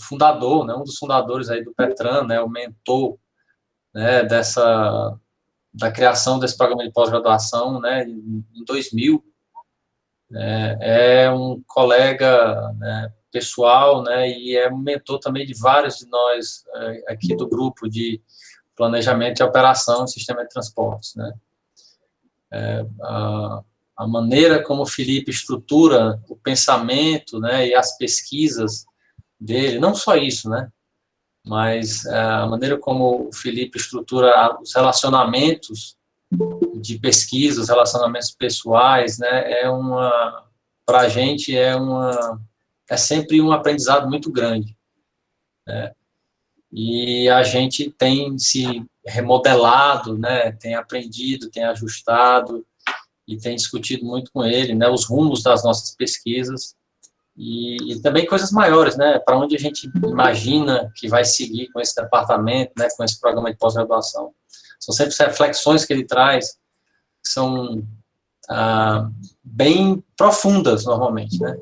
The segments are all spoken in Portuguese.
fundador, né, um dos fundadores aí do PETRAN, né, o mentor, né, da criação desse programa de pós-graduação, né, em 2000, né, é um colega, né, pessoal, né, e é um mentor também de vários de nós aqui do grupo de planejamento e operação do sistema de transportes, né. A maneira como o Felipe estrutura o pensamento, né, e as pesquisas dele, não só isso, né, mas a maneira como o Felipe estrutura os relacionamentos de pesquisa, os relacionamentos pessoais, né, para a gente é sempre um aprendizado muito grande, né, e a gente tem se remodelado, né, tem aprendido, tem ajustado e tem discutido muito com ele, né, os rumos das nossas pesquisas e também coisas maiores, né, para onde a gente imagina que vai seguir com esse departamento, né, com esse programa de pós-graduação. São sempre reflexões que ele traz que são bem profundas, normalmente, né?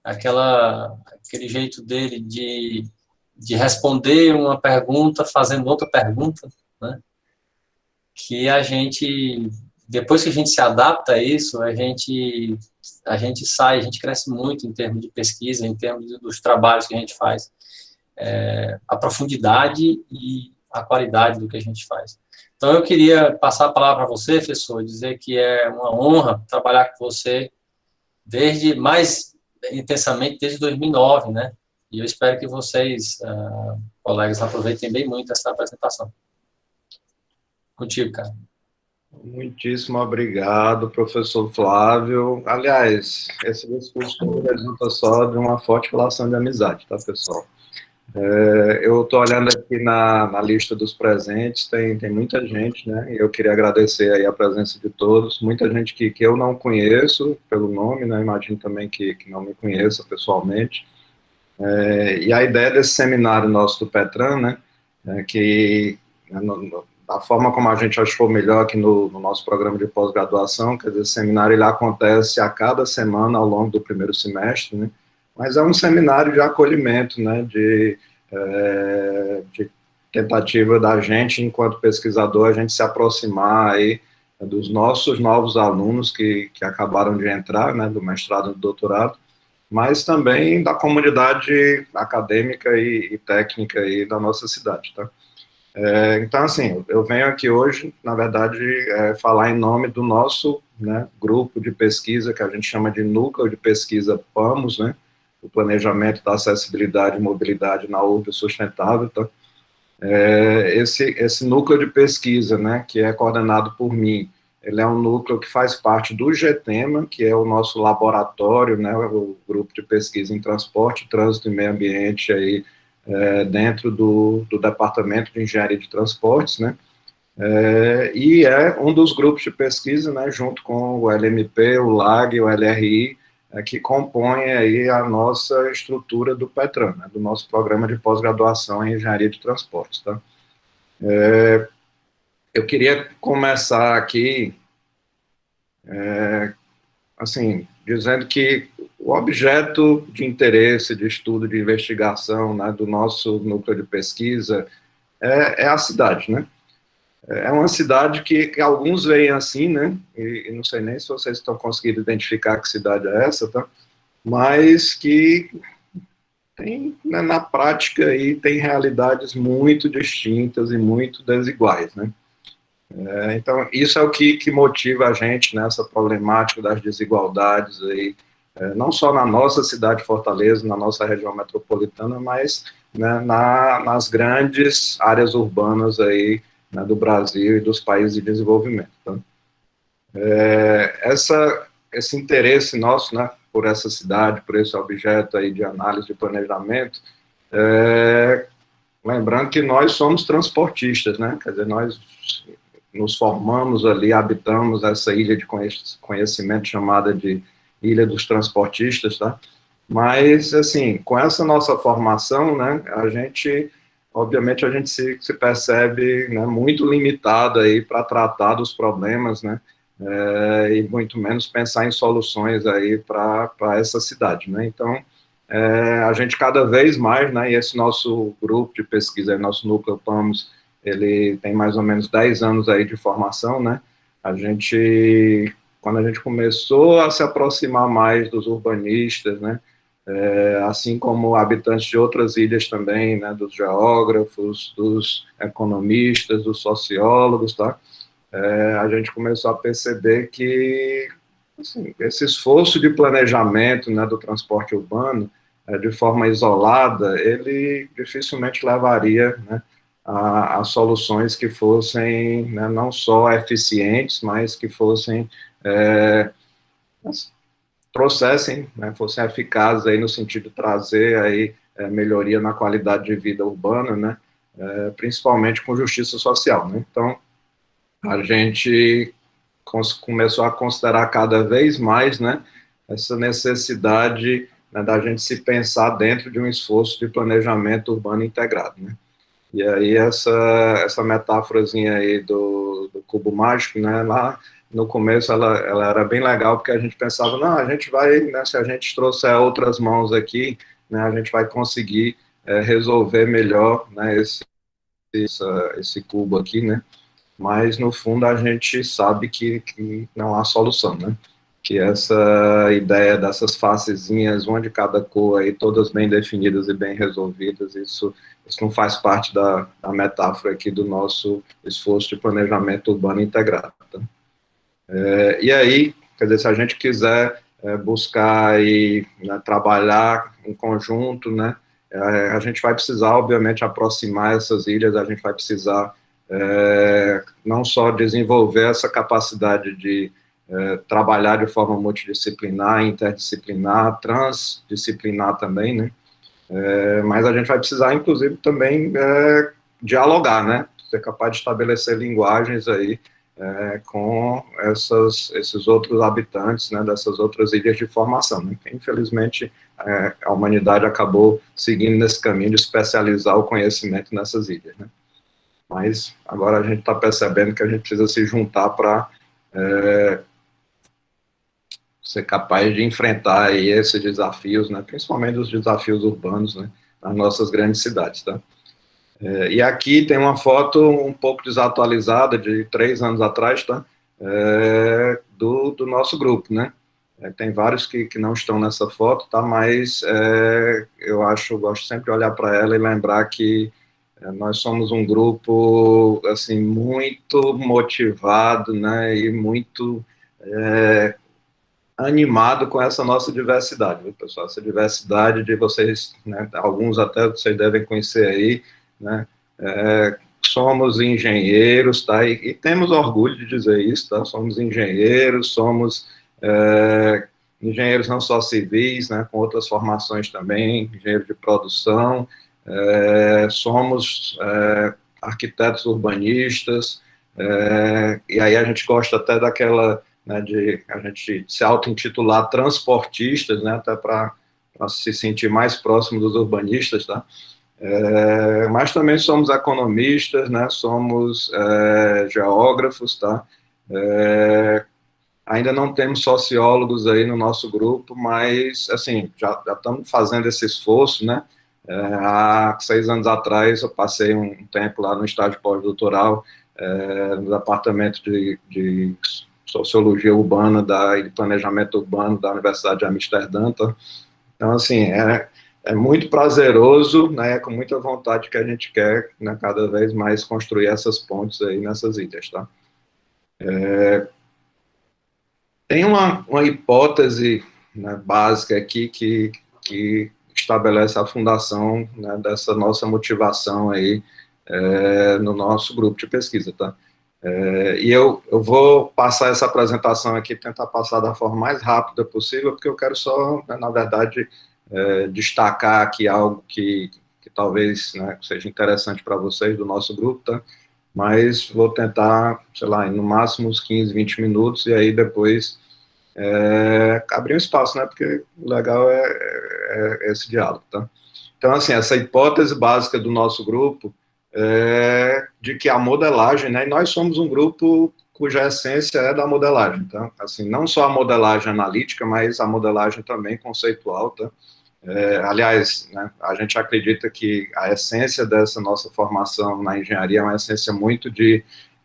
Aquele jeito dele de responder uma pergunta fazendo outra pergunta, né? Que a gente, depois que a gente se adapta a isso, a gente cresce muito em termos de pesquisa, em termos dos trabalhos que a gente faz, a profundidade e a qualidade do que a gente faz. Então, eu queria passar a palavra para você, professor, dizer que é uma honra trabalhar com você mais intensamente desde 2009, né? E eu espero que vocês, colegas, aproveitem bem muito essa apresentação. Contigo, cara. Muitíssimo obrigado, professor Flávio. Aliás, esse discurso resulta só de uma forte relação de amizade, tá, pessoal? Eu estou olhando aqui na lista dos presentes, tem muita gente, né? E eu queria agradecer aí a presença de todos, muita gente que eu não conheço pelo nome, né? Imagino também que não me conheça pessoalmente. E a ideia desse seminário nosso do PETRAN, né? Que da forma como a gente achou melhor aqui no nosso programa de pós-graduação, quer dizer, esse seminário ele acontece a cada semana ao longo do primeiro semestre, né? Mas é um seminário de acolhimento, né, de tentativa da gente, enquanto pesquisador, a gente se aproximar aí dos nossos novos alunos que acabaram de entrar, né, do mestrado e do doutorado, mas também da comunidade acadêmica e técnica aí da nossa cidade, tá? Então, assim, eu venho aqui hoje, na verdade, falar em nome do nosso, né, grupo de pesquisa, que a gente chama de Núcleo de Pesquisa PAMOS, né, o Planejamento da Acessibilidade e Mobilidade na URB Sustentável, tá? Esse núcleo de pesquisa, né, que é coordenado por mim, ele é um núcleo que faz parte do GTEMA, que é o nosso laboratório, né, o grupo de pesquisa em transporte, trânsito e meio ambiente aí, dentro do Departamento de Engenharia de Transportes, né, e é um dos grupos de pesquisa, né, junto com o LMP, o LAG, o LRI, que compõem aí a nossa estrutura do PETRAN, né, do nosso programa de pós-graduação em Engenharia de Transportes, tá? Eu queria começar aqui, assim, dizendo que o objeto de interesse, de estudo, de investigação, né, do nosso núcleo de pesquisa é a cidade, né? É uma cidade que alguns veem assim, né? E não sei nem se vocês estão conseguindo identificar que cidade é essa, tá? Mas que tem, né, na prática aí, tem realidades muito distintas e muito desiguais, né? Então, isso é o que motiva a gente nessa problemática das desigualdades aí, não só na nossa cidade Fortaleza, na nossa região metropolitana, mas, né, nas grandes áreas urbanas aí, né, do Brasil e dos países de desenvolvimento. Tá? Esse interesse nosso, né, por essa cidade, por esse objeto aí de análise de planejamento, lembrando que nós somos transportistas, né, quer dizer, nós nos formamos ali, habitamos essa ilha de conhecimento chamada de Ilha dos Transportistas, tá? Mas, assim, com essa nossa formação, né, obviamente, a gente se percebe, né, muito limitado aí para tratar dos problemas, né, e muito menos pensar em soluções aí para essa cidade, né? Então, a gente cada vez mais, né, e esse nosso grupo de pesquisa, nosso núcleo PAMOS, ele tem mais ou menos 10 anos aí de formação, né, quando a gente começou a se aproximar mais dos urbanistas, né, assim como habitantes de outras ilhas também, né, dos geógrafos, dos economistas, dos sociólogos, tá, a gente começou a perceber que assim, esse esforço de planejamento, né, do transporte urbano, de forma isolada, ele dificilmente levaria, né, a soluções que fossem, né, não só eficientes, mas que fossem, trouxessem, né, fossem eficazes aí no sentido de trazer aí, melhoria na qualidade de vida urbana, né, principalmente com justiça social, né. Então, a gente começou a considerar cada vez mais, né, essa necessidade, né, da gente se pensar dentro de um esforço de planejamento urbano integrado, né. E aí essa metáforazinha aí do cubo mágico, né, lá no começo ela era bem legal, porque a gente pensava, não, a gente vai, né, se a gente trouxer outras mãos aqui, né, a gente vai conseguir resolver melhor, né, esse cubo aqui, né, mas no fundo a gente sabe que não há solução, né? Que essa ideia dessas facezinhas, uma de cada cor aí, todas bem definidas e bem resolvidas, isso não faz parte da metáfora aqui do nosso esforço de planejamento urbano integrado. Tá? E aí, quer dizer, se a gente quiser buscar e, né, trabalhar em conjunto, né, a gente vai precisar, obviamente, aproximar essas ilhas, a gente vai precisar não só desenvolver essa capacidade de trabalhar de forma multidisciplinar, interdisciplinar, transdisciplinar também, né? Mas a gente vai precisar, inclusive, também dialogar, né? Ser capaz de estabelecer linguagens aí com esses outros habitantes, né? Dessas outras ilhas de formação, né? Que, infelizmente, a humanidade acabou seguindo nesse caminho de especializar o conhecimento nessas ilhas, né? Mas agora a gente está percebendo que a gente precisa se juntar para ser capaz de enfrentar aí esses desafios, né, principalmente os desafios urbanos, né, nas nossas grandes cidades, tá? E aqui tem uma foto um pouco desatualizada, de 3 anos atrás, tá? Do nosso grupo, né? Tem vários que não estão nessa foto, tá? Mas eu gosto sempre de olhar para ela e lembrar que nós somos um grupo, assim, muito motivado, né, e muito animado com essa nossa diversidade, viu, pessoal? Essa diversidade de vocês, né, alguns até vocês devem conhecer aí, né, somos engenheiros, tá, e temos orgulho de dizer isso, tá, somos engenheiros, somos engenheiros não só civis, né, com outras formações também, engenheiro de produção, somos arquitetos urbanistas, e aí a gente gosta até daquela, né, de a gente se auto-intitular transportistas, né, até para se sentir mais próximo dos urbanistas, tá? Mas também somos economistas, né, somos geógrafos, tá? Ainda não temos sociólogos aí no nosso grupo, mas, assim, já estamos fazendo esse esforço, né? Há 6 anos atrás, eu passei um tempo lá no estágio pós-doutoral, no departamento de Sociologia Urbana e de Planejamento Urbano da Universidade de Amsterdã. Tá? Então, assim, é muito prazeroso, né, com muita vontade que a gente quer, né, cada vez mais construir essas pontes aí nessas ilhas, tá? Tem uma hipótese, né, básica aqui que estabelece a fundação, né, dessa nossa motivação aí no nosso grupo de pesquisa, tá? E eu vou passar essa apresentação aqui, tentar passar da forma mais rápida possível, porque eu quero só, né, na verdade, destacar aqui algo que talvez, né, seja interessante para vocês do nosso grupo, tá? Mas vou tentar, sei lá, no máximo uns 15, 20 minutos, e aí depois abrir um espaço, né, porque o legal é esse diálogo, tá? Então, assim, essa hipótese básica do nosso grupo de que a modelagem, né, e nós somos um grupo cuja essência é da modelagem, tá? Assim, não só a modelagem analítica, mas a modelagem também conceitual, tá? Aliás, né, a gente acredita que a essência dessa nossa formação na engenharia é uma essência muito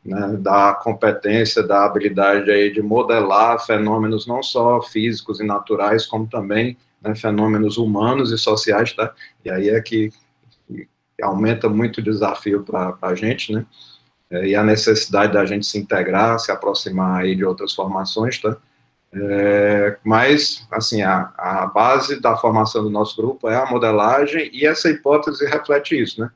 né, da competência, da habilidade aí de modelar fenômenos não só físicos e naturais, como também, né, fenômenos humanos e sociais, tá? E aí é que aumenta muito o desafio para a gente, né? E a necessidade da gente se integrar, se aproximar aí de outras formações, tá? Mas, assim, a base da formação do nosso grupo é a modelagem, e essa hipótese reflete isso, né?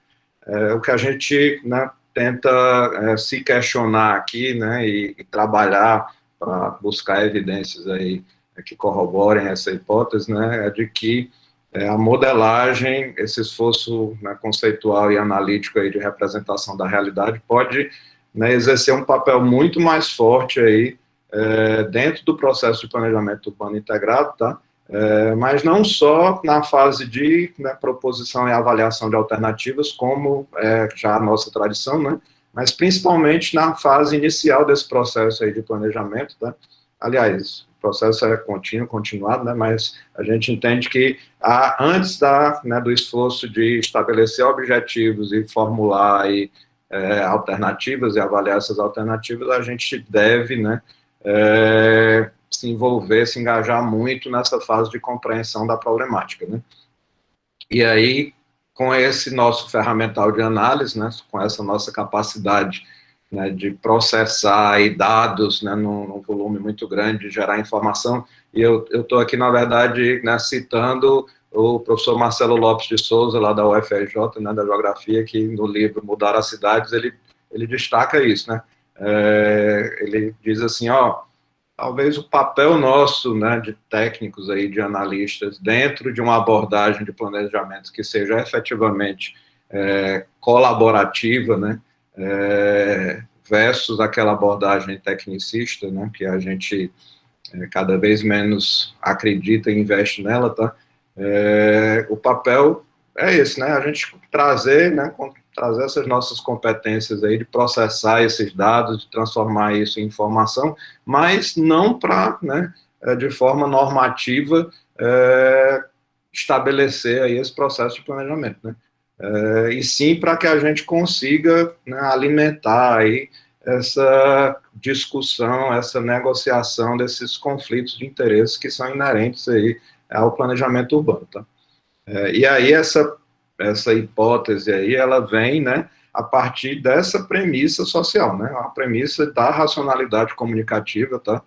O que a gente, né, tenta se questionar aqui, né, e trabalhar para buscar evidências aí que corroborem essa hipótese, né, é de que a modelagem, esse esforço, né, conceitual e analítico aí de representação da realidade pode, né, exercer um papel muito mais forte aí dentro do processo de planejamento urbano integrado, tá? Mas não só na fase de, né, proposição e avaliação de alternativas, como já a nossa tradição, né? Mas principalmente na fase inicial desse processo aí de planejamento, tá? Aliás, o processo é contínuo, continuado, né? Mas a gente entende que antes né, do esforço de estabelecer objetivos e formular aí, alternativas e avaliar essas alternativas, a gente deve, né, se envolver, se engajar muito nessa fase de compreensão da problemática, né? E aí, com esse nosso ferramental de análise, né, com essa nossa capacidade, né, de processar aí dados, né, num volume muito grande, de gerar informação, e eu estou aqui, na verdade, né, citando o professor Marcelo Lopes de Souza, lá da UFRJ, né, da Geografia, que no livro Mudar as Cidades, ele destaca isso, né? Ele diz assim, ó, talvez o papel nosso, né, de técnicos aí, de analistas, dentro de uma abordagem de planejamento que seja efetivamente colaborativa, né, versus aquela abordagem tecnicista, né, que a gente cada vez menos acredita e investe nela, tá? O papel é esse, né, a gente trazer, né, trazer essas nossas competências aí de processar esses dados, de transformar isso em informação, mas não para, né, de forma normativa, estabelecer aí esse processo de planejamento, né? E sim para que a gente consiga, né, alimentar aí essa discussão, essa negociação desses conflitos de interesses que são inerentes aí ao planejamento urbano, tá? E aí essa hipótese aí, ela vem, né, a partir dessa premissa social, né, a premissa da racionalidade comunicativa, tá,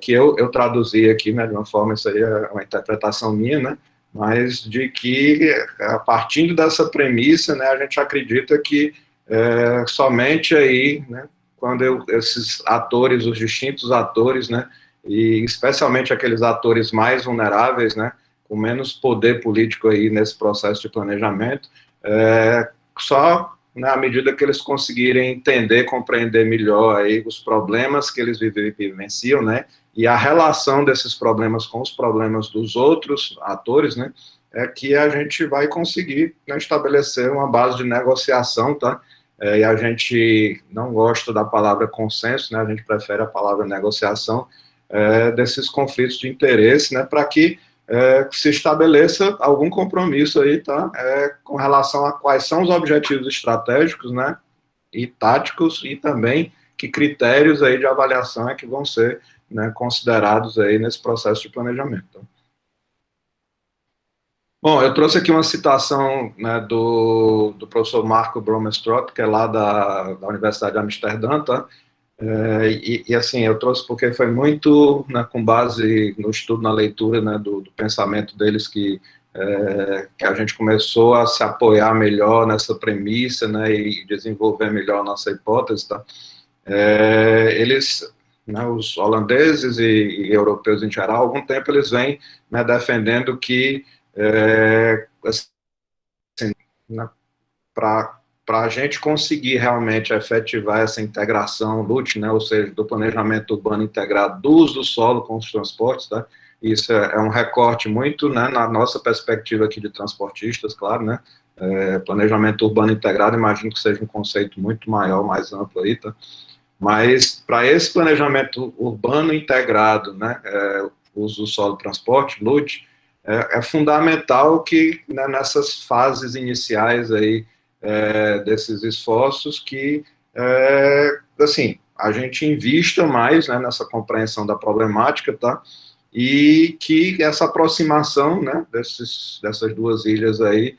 que eu traduzi aqui, né, de uma forma, isso aí é uma interpretação minha, né, mas de que, a partir dessa premissa, né, a gente acredita que somente aí, né, quando esses atores, os distintos atores, né, e especialmente aqueles atores mais vulneráveis, né, com menos poder político aí nesse processo de planejamento, só, né, à medida que eles conseguirem entender, compreender melhor aí os problemas que eles vivenciam, né, e a relação desses problemas com os problemas dos outros atores, né, é que a gente vai conseguir, né, estabelecer uma base de negociação, tá? E a gente não gosta da palavra consenso, né, a gente prefere a palavra negociação, desses conflitos de interesse, né, para que se estabeleça algum compromisso aí, tá, com relação a quais são os objetivos estratégicos, né, e táticos, e também que critérios aí de avaliação é que vão ser, né, considerados aí nesse processo de planejamento. Bom, eu trouxe aqui uma citação, né, do professor Marco Bromestrot, que é lá da Universidade de Amsterdã, tá? E assim, eu trouxe porque foi muito, né, com base no estudo, na leitura, né, do pensamento deles que a gente começou a se apoiar melhor nessa premissa, né, e desenvolver melhor a nossa hipótese, tá? Eles, né, os holandeses e europeus em geral, há algum tempo eles vêm, né, defendendo que assim, né, para a gente conseguir realmente efetivar essa integração LUT, né, ou seja, do planejamento urbano integrado do uso do solo com os transportes, tá? Isso é um recorte muito, né, na nossa perspectiva aqui de transportistas, claro, né, planejamento urbano integrado, imagino que seja um conceito muito maior, mais amplo aí, tá? Mas para esse planejamento urbano integrado, né, uso do solo transporte, LUT, é fundamental que, né, nessas fases iniciais aí, desses esforços, que, assim, a gente invista mais, né, nessa compreensão da problemática, tá? E que essa aproximação, né, dessas duas ilhas aí,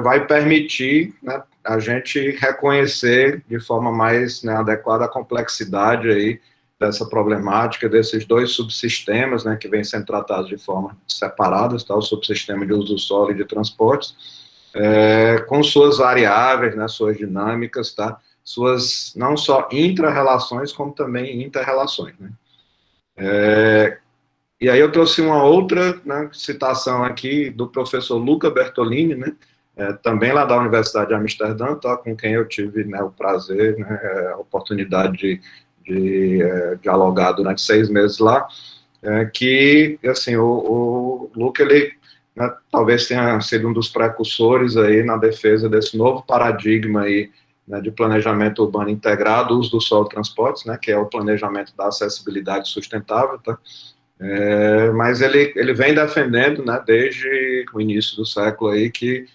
vai permitir, né, a gente reconhecer de forma mais, né, adequada a complexidade aí dessa problemática, desses dois subsistemas, né, que vêm sendo tratados de forma separadas, tá, o subsistema de uso do solo e de transportes, com suas variáveis, né, suas dinâmicas, tá, suas não só intra-relações, como também inter-relações, né. E aí eu trouxe uma outra, né, citação aqui do professor Luca Bertolini, né, também lá da Universidade de Amsterdã, tá, com quem eu tive, né, o prazer, né, a oportunidade de dialogar durante 6 meses lá, que, assim, o Luca, ele, né, talvez tenha sido um dos precursores aí na defesa desse novo paradigma aí, né, de planejamento urbano integrado, uso do solo e transportes, né, que é o planejamento da acessibilidade sustentável, tá? Mas ele vem defendendo, né, desde o início do século aí, que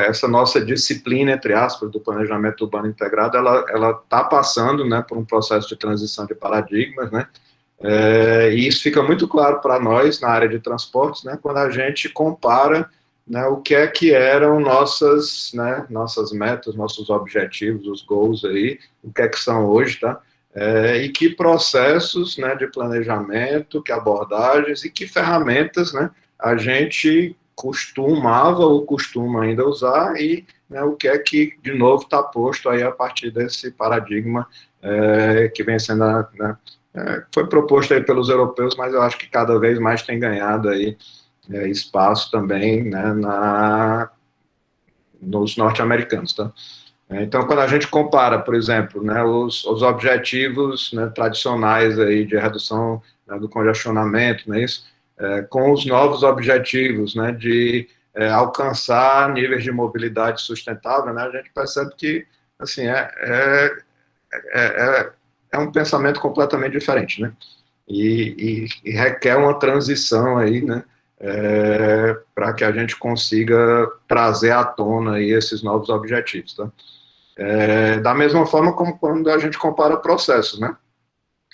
essa nossa disciplina, entre aspas, do planejamento urbano integrado, ela está passando, né, por um processo de transição de paradigmas, né, e isso fica muito claro para nós na área de transportes, né, quando a gente compara, né, o que eram nossas metas, nossos objetivos, os goals aí, o que são hoje, tá? E que processos, né, de planejamento, que abordagens e que ferramentas, né, a gente costumava ou costuma ainda usar e, né, o que de novo está posto aí a partir desse paradigma que vem sendo, né, foi proposto aí pelos europeus, mas eu acho que cada vez mais tem ganhado aí espaço também, né, nos norte-americanos, tá? Então, quando a gente compara, por exemplo, né, os objetivos, né, tradicionais aí de redução, né, do congestionamento, né, isso, com os novos objetivos, né, de alcançar níveis de mobilidade sustentável, né, a gente percebe que, assim, é um pensamento completamente diferente, né, e requer uma transição aí, né, para que a gente consiga trazer à tona aí esses novos objetivos, tá? Da mesma forma como quando a gente compara processos, né?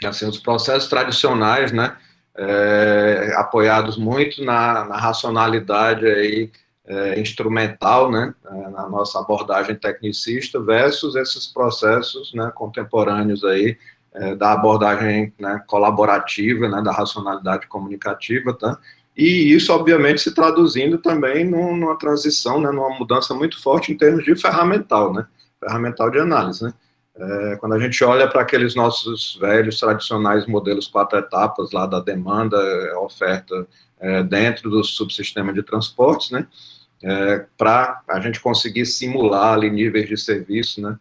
Assim, os processos tradicionais, né? Apoiados muito na racionalidade aí, instrumental, né? Na nossa abordagem tecnicista, versus esses processos, né, contemporâneos aí, da abordagem, né, colaborativa, né, da racionalidade comunicativa, tá? E isso, obviamente, se traduzindo também numa transição, né, numa mudança muito forte em termos de ferramental, né? Ferramental de análise, né? Quando a gente olha para aqueles nossos velhos, tradicionais modelos 4 etapas lá da demanda, oferta, dentro do subsistema de transportes, né, para a gente conseguir simular ali níveis de serviço, né,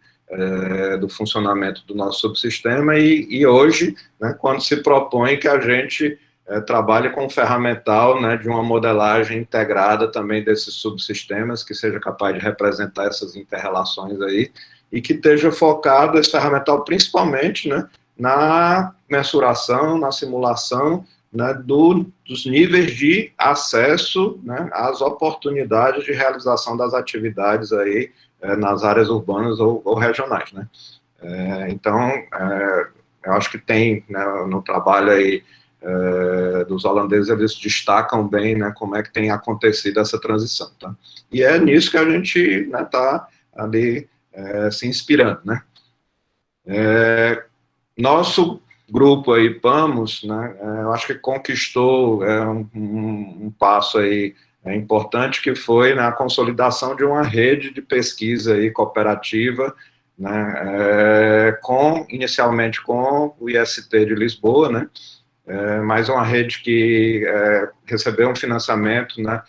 do funcionamento do nosso subsistema, e hoje, né, quando se propõe que a gente trabalhe com um ferramental, né, de uma modelagem integrada também desses subsistemas, que seja capaz de representar essas inter-relações aí, e que esteja focado esse ferramental principalmente, né, na mensuração, na simulação, né, dos níveis de acesso, né, às oportunidades de realização das atividades aí, nas áreas urbanas ou regionais, né. Então, eu acho que tem, né, no trabalho aí dos holandeses, eles destacam bem, né, como é que tem acontecido essa transição, tá? E é nisso que a gente, né, tá ali se inspirando, né? Nosso grupo aí, PAMOS, né, eu acho que conquistou um passo aí importante, que foi na consolidação de uma rede de pesquisa aí cooperativa, né, inicialmente com o IST de Lisboa, né, mas uma rede que recebeu um financiamento, né,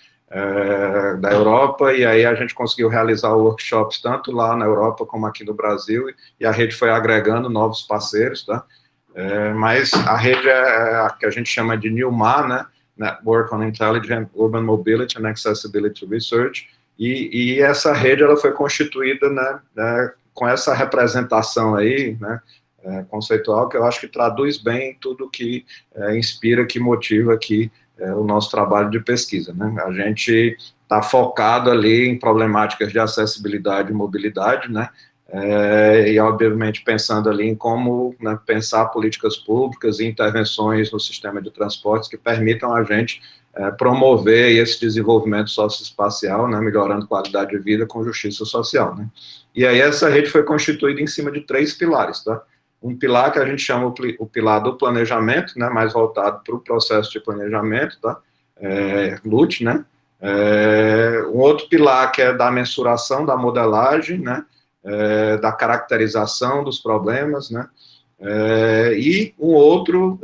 da Europa, e aí a gente conseguiu realizar workshops tanto lá na Europa como aqui no Brasil, e a rede foi agregando novos parceiros, tá? Mas a rede é a que a gente chama de NIUMA, né? Network on Intelligent Urban Mobility and Accessibility Research, e essa rede ela foi constituída, né, com essa representação aí, né, conceitual, que eu acho que traduz bem tudo que inspira, que motiva aqui o nosso trabalho de pesquisa, né? A gente está focado ali em problemáticas de acessibilidade e mobilidade, né? E, obviamente, pensando ali em como, né, pensar políticas públicas e intervenções no sistema de transportes que permitam a gente promover esse desenvolvimento socioespacial, né, melhorando qualidade de vida com justiça social, né. E aí essa rede foi constituída em cima de 3 pilares, tá? Um pilar que a gente chama o pilar do planejamento, né, mais voltado para o processo de planejamento, tá? LUT, né? Um outro pilar que é da mensuração, da modelagem, né? Da caracterização dos problemas, né? E um outro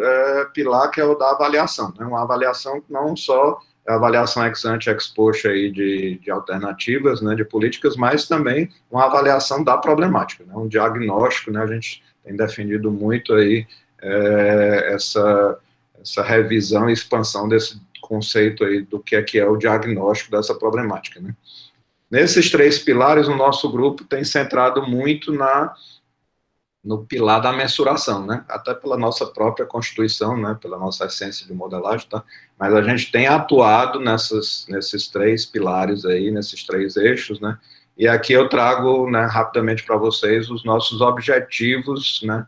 pilar que é o da avaliação, né? Uma avaliação que não só é a avaliação ex ante, ex post aí de alternativas, né, de políticas, mas também uma avaliação da problemática, né? Um diagnóstico, né? A gente tem defendido muito aí essa revisão e expansão desse conceito aí do que é o diagnóstico dessa problemática, né? Nesses 3 pilares, o nosso grupo tem centrado muito no pilar da mensuração, né? Até pela nossa própria constituição, né? Pela nossa essência de modelagem, tá? Mas a gente tem atuado nesses 3 pilares aí, nesses 3 eixos, né? E aqui eu trago, né, rapidamente para vocês os nossos objetivos, né?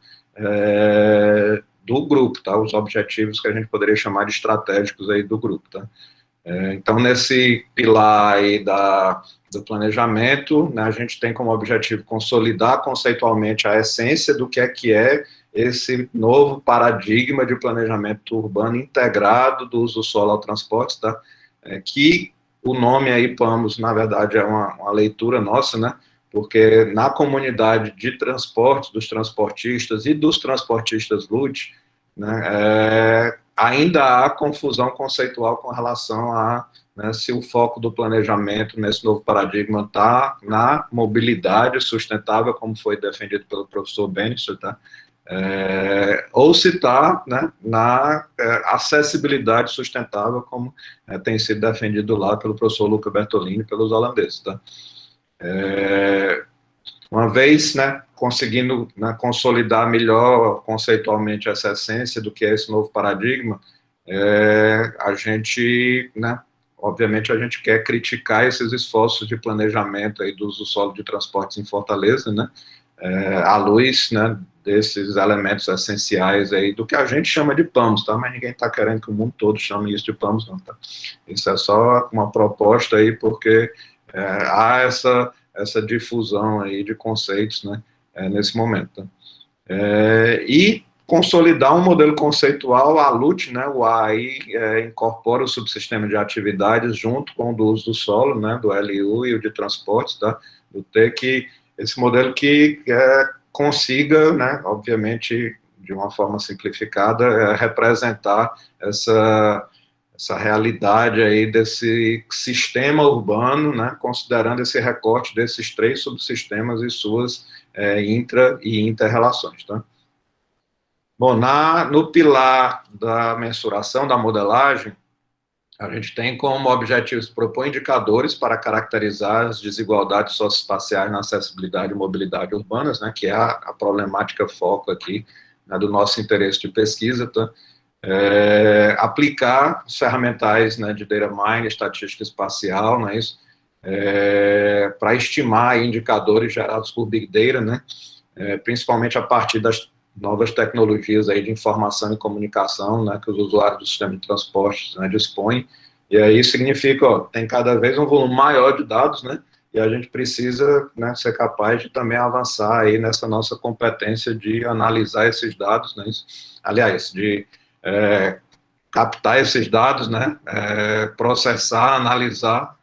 Do grupo, tá? Os objetivos que a gente poderia chamar de estratégicos aí do grupo, tá? Então, nesse pilar aí do planejamento, né, a gente tem como objetivo consolidar conceitualmente a essência do que é esse novo paradigma de planejamento urbano integrado do uso do solo ao transporte, tá? Que o nome aí, PAMOS, na verdade, é uma leitura nossa, né? Porque na comunidade de transportes, dos transportistas e dos transportistas LUT, né, ainda há confusão conceitual com relação a, né, se o foco do planejamento nesse novo paradigma está na mobilidade sustentável, como foi defendido pelo professor Benison, tá? Ou se está, né, na acessibilidade sustentável, como tem sido defendido lá pelo professor Luca Bertolini e pelos holandeses, tá? Uma vez, né, conseguindo, né, consolidar melhor conceitualmente essa essência do que é esse novo paradigma, a gente, né, obviamente a gente quer criticar esses esforços de planejamento aí do uso do solo de transportes em Fortaleza, né, à luz, né, desses elementos essenciais aí do que a gente chama de PAMOS, tá? Mas ninguém está querendo que o mundo todo chame isso de PAMOS, não, tá? Isso é só uma proposta aí, porque há essa difusão aí de conceitos, né, nesse momento. E consolidar um modelo conceitual, a LUT, né, o A aí incorpora o subsistema de atividades junto com o do uso do solo, né, do LU e o de transportes, tá, do T, que esse modelo que consiga, né, obviamente, de uma forma simplificada, representar essa realidade aí desse sistema urbano, né, considerando esse recorte desses 3 subsistemas e suas intra- e inter-relações, tá? Bom, no pilar da mensuração, da modelagem, a gente tem como objetivos propor indicadores para caracterizar as desigualdades socioespaciais na acessibilidade e mobilidade urbanas, né, que é a problemática foco aqui, né, do nosso interesse de pesquisa, tá? Aplicar os ferramentais, né, de data mining, estatística espacial, né, para estimar indicadores gerados por Big Data, né, principalmente a partir das novas tecnologias aí de informação e comunicação, né, que os usuários do sistema de transportes, né, dispõem, e aí significa, ó, tem cada vez um volume maior de dados, né, e a gente precisa, né, ser capaz de também avançar aí nessa nossa competência de analisar esses dados, né, aliás, de captar esses dados, né, processar, analisar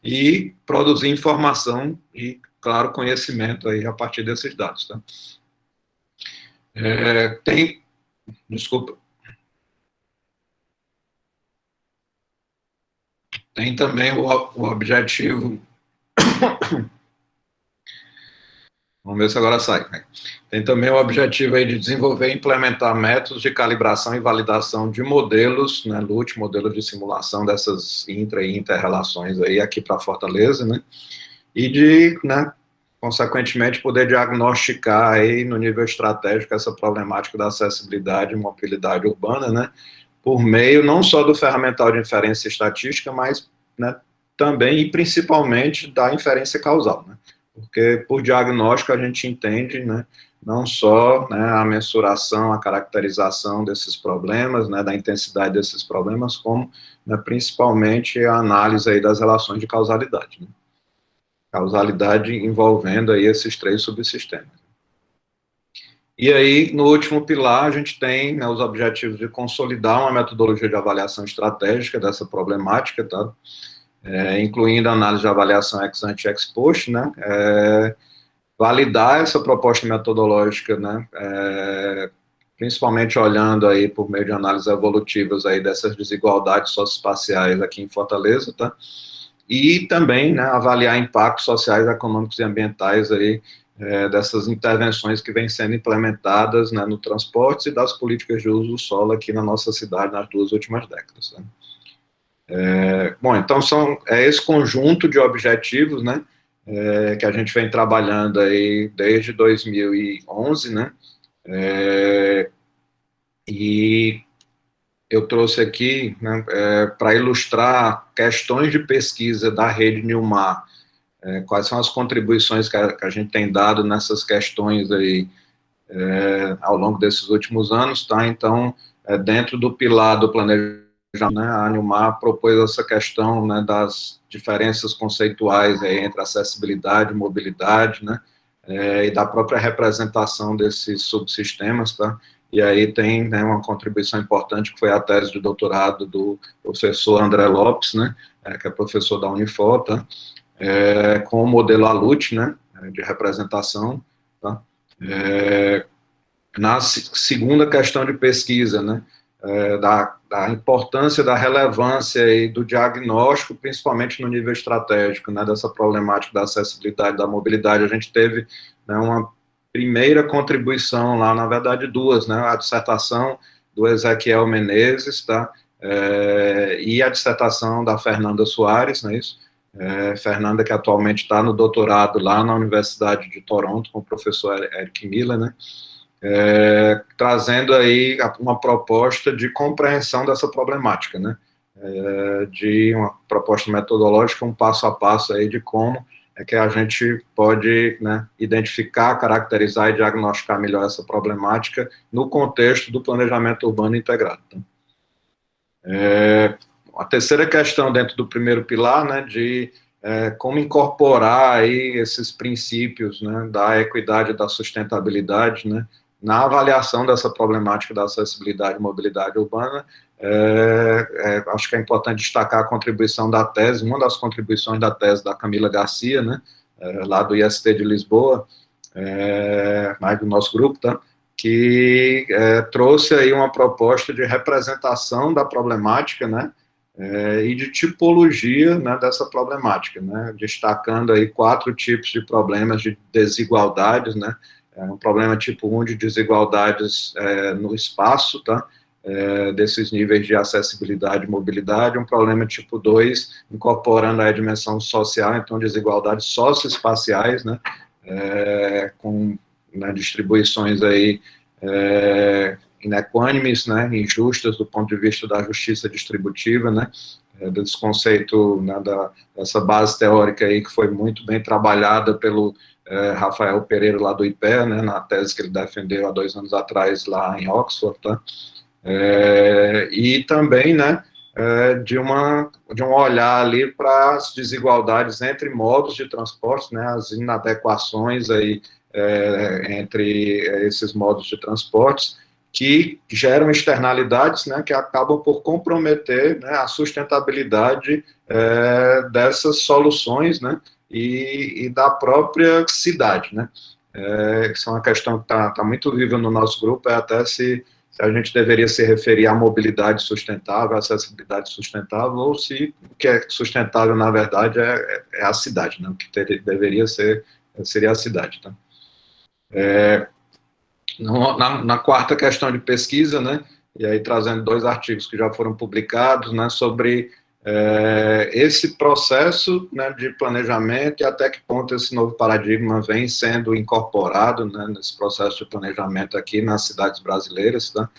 e produzir informação e, claro, conhecimento aí a partir desses dados, tá? Desculpa, tem também o objetivo, vamos ver se agora sai, né? Tem também o objetivo aí de desenvolver e implementar métodos de calibração e validação de modelos, né, LUT, modelos de simulação dessas intra- e inter-relações aí aqui para Fortaleza, né, e de, né, consequentemente, poder diagnosticar aí no nível estratégico essa problemática da acessibilidade e mobilidade urbana, né, por meio não só do ferramental de inferência estatística, mas, né, também e principalmente da inferência causal, né? Porque por diagnóstico a gente entende, né, não só, né, a mensuração, a caracterização desses problemas, né, da intensidade desses problemas, como, né, principalmente a análise aí das relações de causalidade, né? Causalidade envolvendo aí esses 3 subsistemas. E aí, no último pilar, a gente tem, né, os objetivos de consolidar uma metodologia de avaliação estratégica dessa problemática, tá? Incluindo a análise de avaliação ex ante e ex post, né? Validar essa proposta metodológica, né? Principalmente olhando aí por meio de análises evolutivas aí dessas desigualdades socioespaciais aqui em Fortaleza, tá? E também, né, avaliar impactos sociais, econômicos e ambientais aí, dessas intervenções que vêm sendo implementadas, né, no transporte e das políticas de uso do solo aqui na nossa cidade nas 2 últimas décadas, né? Bom, então é esse conjunto de objetivos, né, que a gente vem trabalhando aí desde 2011, né, e eu trouxe aqui, né, para ilustrar questões de pesquisa da rede Nilmar, quais são as contribuições que a gente tem dado nessas questões aí ao longo desses últimos anos, tá? Então, dentro do pilar do planejamento, né, a Nilmar propôs essa questão, né, das diferenças conceituais aí entre acessibilidade e mobilidade, né, e da própria representação desses subsistemas, tá? E aí tem, né, uma contribuição importante que foi a tese de doutorado do professor André Lopes, né, que é professor da Unifor, tá? Com o modelo ALUT, né, de representação, tá? Na segunda questão de pesquisa, né, da importância, da relevância e do diagnóstico, principalmente no nível estratégico, né, dessa problemática da acessibilidade, da mobilidade, a gente teve, né, uma primeira contribuição lá, na verdade 2, né, a dissertação do Ezequiel Menezes, tá, e a dissertação da Fernanda Soares, não é isso? Fernanda, que atualmente está no doutorado lá na Universidade de Toronto, com o professor Eric Miller, né, trazendo aí uma proposta de compreensão dessa problemática, né, de uma proposta metodológica, um passo a passo aí de como é que a gente pode, né, identificar, caracterizar e diagnosticar melhor essa problemática no contexto do planejamento urbano integrado. Tá? A terceira questão dentro do primeiro pilar, né, de como incorporar aí esses princípios, né, da equidade e da sustentabilidade, né, na avaliação dessa problemática da acessibilidade e mobilidade urbana. Acho que é importante destacar a contribuição da tese, uma das contribuições da tese da Camila Garcia, né, lá do IST de Lisboa, mais do nosso grupo, tá, que trouxe aí uma proposta de representação da problemática, né, e de tipologia, né, dessa problemática, né, destacando aí 4 tipos de problemas de desigualdades, né, um problema tipo 1 de desigualdades no espaço, tá, desses níveis de acessibilidade e mobilidade, um problema tipo 2, incorporando a dimensão social, então desigualdades socioespaciais, né, com, né, distribuições aí inequânimes, né, injustas do ponto de vista da justiça distributiva, né, desse conceito, né, dessa base teórica aí que foi muito bem trabalhada pelo Rafael Pereira lá do IPE, né, na tese que ele defendeu há 2 anos atrás lá em Oxford, tá? E também, né, de um olhar ali para as desigualdades entre modos de transporte, né, as inadequações aí entre esses modos de transporte, que geram externalidades, né, que acabam por comprometer, né, a sustentabilidade dessas soluções, né, e da própria cidade, né, que é uma questão que está muito viva no nosso grupo, até se a gente deveria se referir à mobilidade sustentável, à acessibilidade sustentável, ou se o que é sustentável, na verdade, é a cidade, né, o que deveria ser, seria a cidade, tá? Na quarta questão de pesquisa, né, e aí trazendo 2 artigos que já foram publicados, né, sobre esse processo, né, de planejamento e até que ponto esse novo paradigma vem sendo incorporado, né, nesse processo de planejamento aqui nas cidades brasileiras, tá?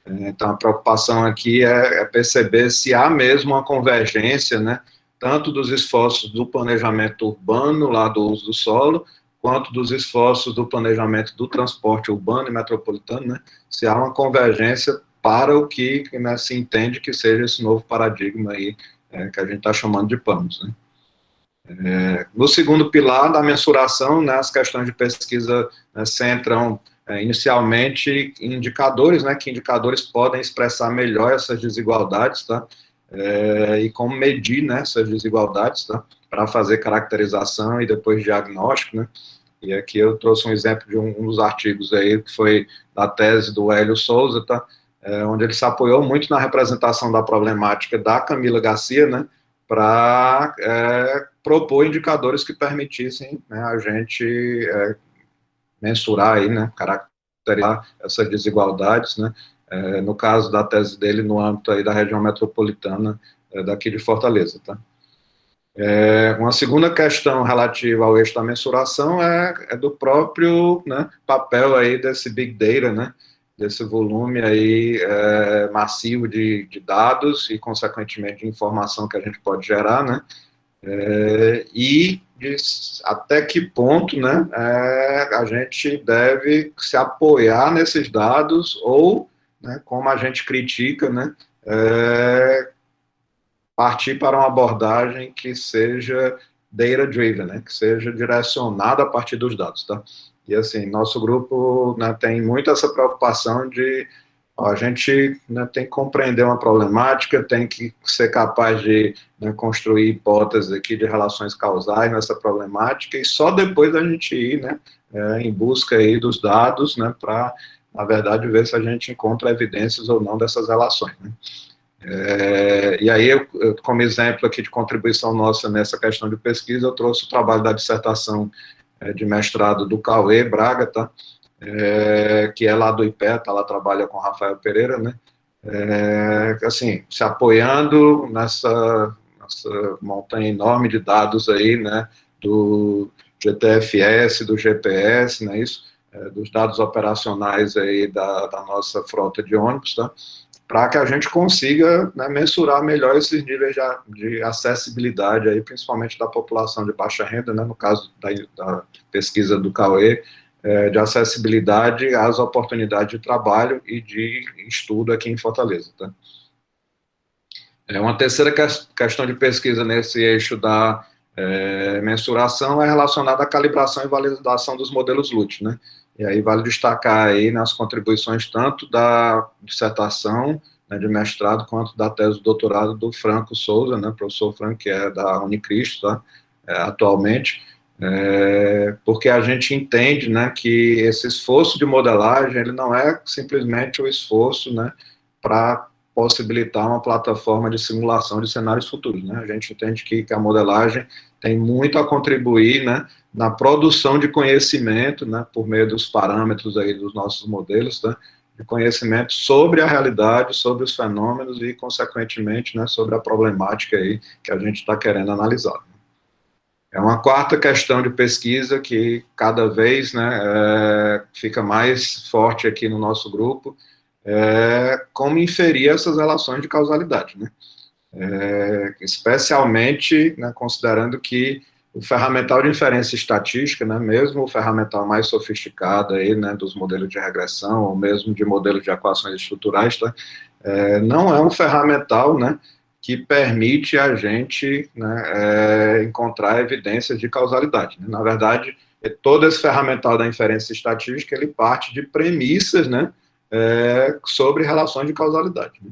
Então, a preocupação aqui é perceber se há mesmo uma convergência, né, tanto dos esforços do planejamento urbano, lá do uso do solo, quanto dos esforços do planejamento do transporte urbano e metropolitano, né, se há uma convergência para o que, né, se entende que seja esse novo paradigma aí, que a gente está chamando de PAMOS, né. No segundo pilar da mensuração, né, as questões de pesquisa, né, centram inicialmente em indicadores, né, que indicadores podem expressar melhor essas desigualdades, tá, e como medir, né, essas desigualdades, tá, para fazer caracterização e depois diagnóstico, né. E aqui eu trouxe um exemplo de um dos artigos aí, que foi da tese do Hélio Souza, tá, onde ele se apoiou muito na representação da problemática da Camila Garcia, né, para propor indicadores que permitissem, né, a gente mensurar aí, né, caracterizar essas desigualdades, né, no caso da tese dele no âmbito aí da região metropolitana daqui de Fortaleza, tá. Uma segunda questão relativa ao eixo da mensuração é do próprio, né, papel aí desse Big Data, né, desse volume aí massivo de dados e, consequentemente, de informação que a gente pode gerar, né, e até que ponto, né, a gente deve se apoiar nesses dados ou, né, como a gente critica, né, partir para uma abordagem que seja data-driven, né, que seja direcionada a partir dos dados, tá? E, assim, nosso grupo, né, tem muito essa preocupação de a gente, né, tem que compreender uma problemática, tem que ser capaz de, né, construir hipóteses aqui de relações causais nessa problemática e só depois a gente ir, né, em busca aí dos dados, né, para, na verdade, ver se a gente encontra evidências ou não dessas relações, né. E aí, como exemplo aqui de contribuição nossa nessa questão de pesquisa, eu trouxe o trabalho da dissertação de mestrado do Cauê Braga, tá? Que é lá do IPETA, ela trabalha com Rafael Pereira, né? Assim, se apoiando nessa montanha enorme de dados aí, né? Do GTFS, do GPS, né? Isso, dos dados operacionais aí da nossa frota de ônibus, tá? Para que a gente consiga, né, mensurar melhor esses níveis de acessibilidade, aí, principalmente da população de baixa renda, né, no caso da pesquisa do Cauê, de acessibilidade às oportunidades de trabalho e de estudo aqui em Fortaleza. Tá? Uma terceira questão de pesquisa nesse eixo da mensuração é relacionada à calibração e validação dos modelos LUT, né? E aí vale destacar aí nas contribuições tanto da dissertação, né, de mestrado, quanto da tese de doutorado do Franco Souza, né, professor Franco, que é da Unicristo, tá, atualmente, porque a gente entende, né, que esse esforço de modelagem, ele não é simplesmente o esforço, né, para possibilitar uma plataforma de simulação de cenários futuros, né, a gente entende que a modelagem tem muito a contribuir, né, na produção de conhecimento, né, por meio dos parâmetros aí dos nossos modelos, né, de conhecimento sobre a realidade, sobre os fenômenos e, consequentemente, né, sobre a problemática aí que a gente está querendo analisar. É uma quarta questão de pesquisa que cada vez, né, fica mais forte aqui no nosso grupo, como inferir essas relações de causalidade, né, especialmente, né, considerando que o ferramental de inferência estatística, né, mesmo o ferramental mais sofisticado aí, né, dos modelos de regressão, ou mesmo de modelos de equações estruturais, tá, não é um ferramental, né, que permite a gente, né, encontrar evidências de causalidade. Né? Na verdade, todo esse ferramental da inferência estatística, ele parte de premissas, né, sobre relações de causalidade. Né?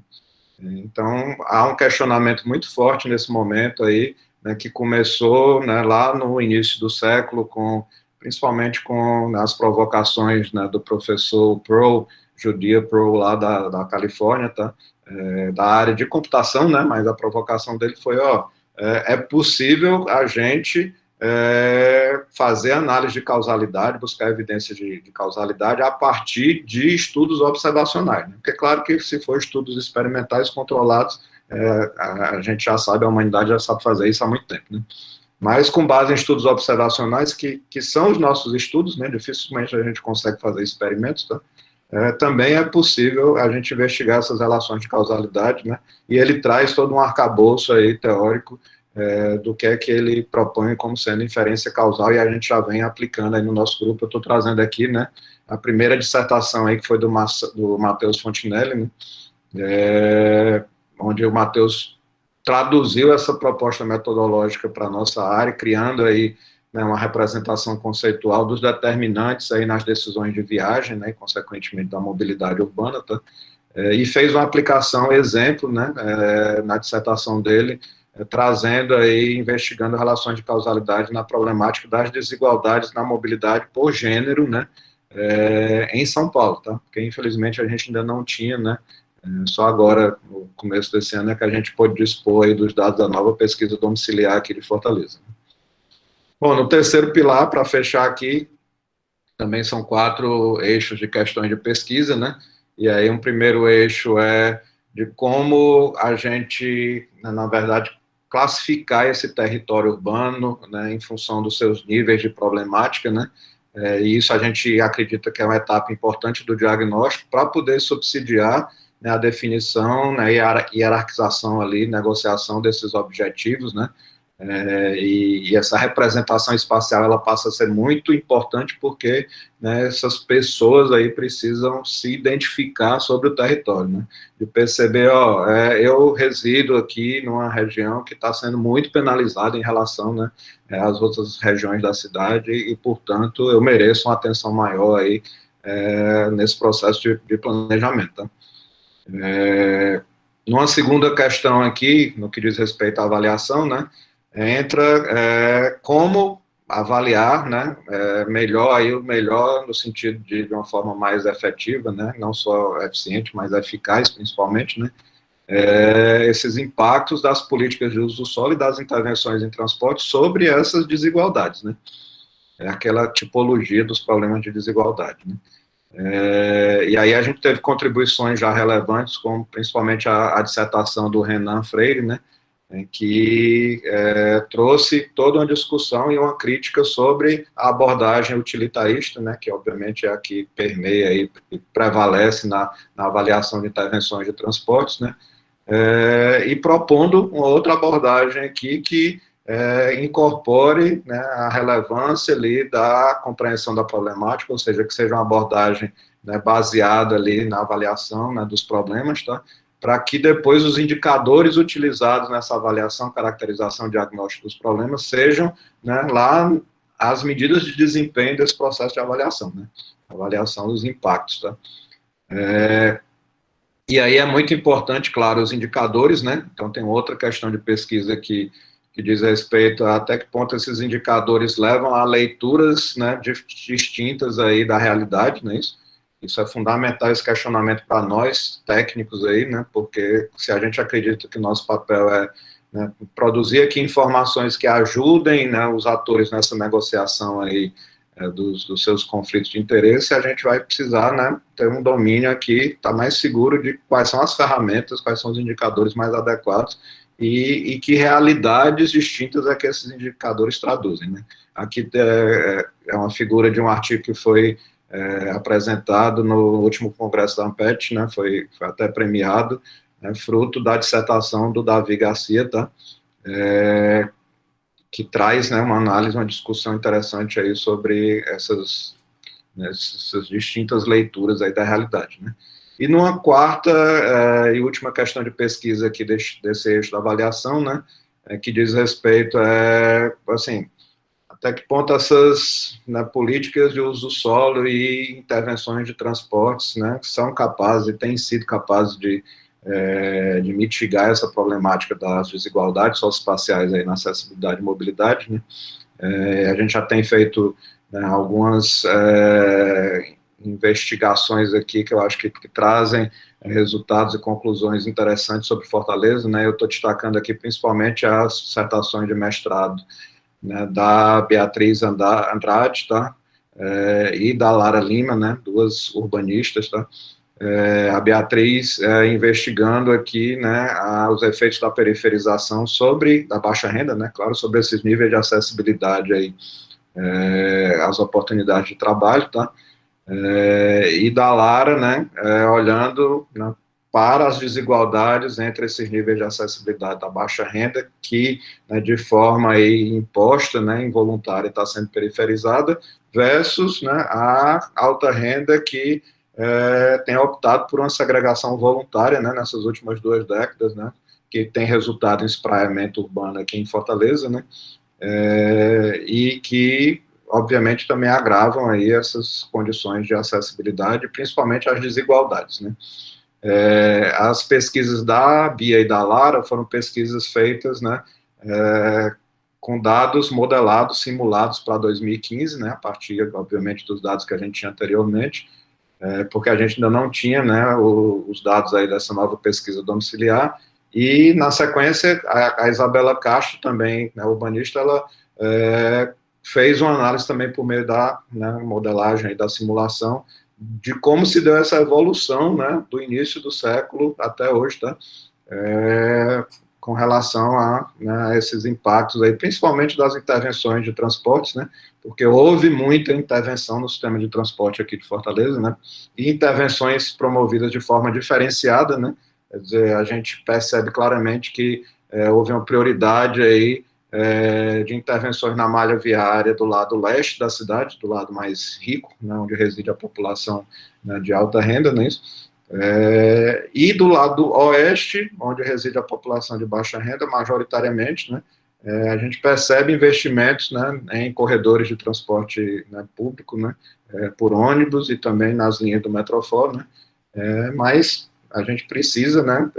Então, há um questionamento muito forte nesse momento aí, né, que começou, né, lá no início do século, principalmente com, né, as provocações, né, do professor Pearl, Judea Pearl, lá da Califórnia, tá? Da área de computação, né, mas a provocação dele foi, é possível a gente fazer análise de causalidade, buscar evidências de causalidade a partir de estudos observacionais, né? Porque, claro que se for estudos experimentais controlados, a gente já sabe, a humanidade já sabe fazer isso há muito tempo, né? Mas com base em estudos observacionais, que são os nossos estudos, né, dificilmente a gente consegue fazer experimentos, tá? também é possível a gente investigar essas relações de causalidade, né? E ele traz todo um arcabouço aí teórico do que é que ele propõe como sendo inferência causal, e a gente já vem aplicando aí no nosso grupo. Eu estou trazendo aqui, né, a primeira dissertação aí, que foi do Matheus Fontinelli, né, onde o Matheus traduziu essa proposta metodológica para a nossa área, criando aí, né, uma representação conceitual dos determinantes aí nas decisões de viagem, né, e consequentemente da mobilidade urbana, tá? E fez uma aplicação exemplo, né, na dissertação dele, trazendo aí, investigando relações de causalidade na problemática das desigualdades na mobilidade por gênero, né, em São Paulo, tá? Porque infelizmente a gente ainda não tinha, né, só agora, no começo desse ano, é que a gente pôde dispor aí dos dados da nova pesquisa domiciliar aqui de Fortaleza. Bom, no terceiro pilar, para fechar aqui, também são 4 eixos de questões de pesquisa, né? E aí um primeiro eixo é de como a gente, na verdade, classificar esse território urbano, né, em função dos seus níveis de problemática, né? E isso a gente acredita que é uma etapa importante do diagnóstico para poder subsidiar, né, a definição, né, e a hierarquização ali, negociação desses objetivos, né? E essa representação espacial, ela passa a ser muito importante porque, né, essas pessoas aí precisam se identificar sobre o território, né, de perceber, ó, eu resido aqui numa região que está sendo muito penalizada em relação, né, às outras regiões da cidade e, portanto, eu mereço uma atenção maior aí nesse processo de planejamento, tá? Numa segunda questão aqui, no que diz respeito à avaliação, né, entra como avaliar, né, melhor aí, o melhor no sentido de uma forma mais efetiva, né, não só eficiente, mas eficaz, principalmente, né, esses impactos das políticas de uso do solo e das intervenções em transporte sobre essas desigualdades, né, aquela tipologia dos problemas de desigualdade, né. E aí a gente teve contribuições já relevantes, como principalmente a dissertação do Renan Freire, né, que trouxe toda uma discussão e uma crítica sobre a abordagem utilitarista, né, que obviamente é a que permeia e prevalece na avaliação de intervenções de transportes, né, e propondo uma outra abordagem aqui que incorpore, né, a relevância ali da compreensão da problemática, ou seja, que seja uma abordagem, né, baseada ali na avaliação, né, dos problemas, tá? Para que depois os indicadores utilizados nessa avaliação, caracterização, diagnóstico dos problemas sejam, né, lá as medidas de desempenho desse processo de avaliação, né? Avaliação dos impactos, tá? E aí é muito importante, claro, os indicadores, né? Então tem outra questão de pesquisa aqui que diz respeito a até que ponto esses indicadores levam a leituras, né, distintas aí da realidade, não é isso? Isso é fundamental, esse questionamento para nós, técnicos aí, né, porque se a gente acredita que nosso papel é, né, produzir aqui informações que ajudem, né, os atores nessa negociação aí dos seus conflitos de interesse, a gente vai precisar, né, ter um domínio aqui, estar mais seguro de quais são as ferramentas, quais são os indicadores mais adequados e que realidades distintas é que esses indicadores traduzem, né. Aqui é uma figura de um artigo que foi apresentado no último congresso da ANPET, né, foi até premiado, né, fruto da dissertação do Davi Garcia, tá, que traz, né, uma análise, uma discussão interessante aí sobre essas distintas leituras aí da realidade, né. E numa quarta e última questão de pesquisa aqui desse eixo da avaliação, né, que diz respeito assim, até que ponto essas, né, políticas de uso do solo e intervenções de transportes, né, são capazes e têm sido capazes de mitigar essa problemática das desigualdades socioespaciais aí na acessibilidade e mobilidade, né. A gente já tem feito, né, algumas investigações aqui que eu acho que trazem resultados e conclusões interessantes sobre Fortaleza, né. Eu estou destacando aqui principalmente as dissertações de mestrado, né, da Beatriz Andrade, tá, e da Lara Lima, né, duas urbanistas, tá, a Beatriz investigando aqui, né, os efeitos da periferização da baixa renda, né, claro, sobre esses níveis de acessibilidade aí, às oportunidades de trabalho, tá, e da Lara, né, olhando, né, para as desigualdades entre esses níveis de acessibilidade da baixa renda, que, né, de forma aí imposta, né, involuntária, está sendo periferizada, versus, né, a alta renda que tem optado por uma segregação voluntária, né, nessas últimas 2 décadas, né, que tem resultado em espraiamento urbano aqui em Fortaleza, né, e que, obviamente, também agravam aí essas condições de acessibilidade, principalmente as desigualdades, né. As pesquisas da Bia e da Lara foram pesquisas feitas, né, com dados modelados, simulados para 2015, né, a partir, obviamente, dos dados que a gente tinha anteriormente, porque a gente ainda não tinha, né, os dados aí dessa nova pesquisa domiciliar, e, na sequência, a Isabela Castro, também, né, urbanista, ela fez uma análise também por meio da, né, modelagem e da simulação, de como se deu essa evolução, né, do início do século até hoje, tá? Com relação a, né, esses impactos aí, principalmente das intervenções de transportes, né, porque houve muita intervenção no sistema de transporte aqui de Fortaleza, né, e intervenções promovidas de forma diferenciada, né, quer dizer, a gente percebe claramente que houve uma prioridade aí de intervenções na malha viária do lado leste da cidade, do lado mais rico, né, onde reside a população, né, de alta renda, né, e do lado oeste, onde reside a população de baixa renda, majoritariamente, né, a gente percebe investimentos, né, em corredores de transporte, né, público, né, por ônibus e também nas linhas do Metrofó, né, mas a gente precisa, né,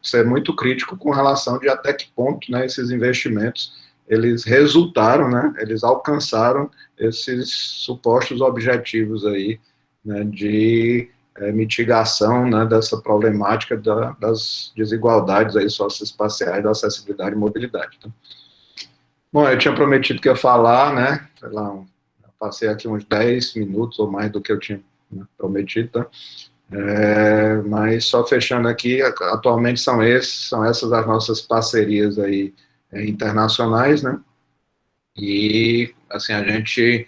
ser muito crítico com relação de até que ponto, né, esses investimentos eles resultaram, né, eles alcançaram esses supostos objetivos aí, né, de mitigação, né, dessa problemática das desigualdades aí socioespaciais, da acessibilidade e mobilidade. Tá? Bom, eu tinha prometido que ia falar, né, sei lá, passei aqui uns 10 minutos ou mais do que eu tinha, né, prometido, tá? Mas só fechando aqui, atualmente são essas as nossas parcerias aí internacionais, né, e assim, a gente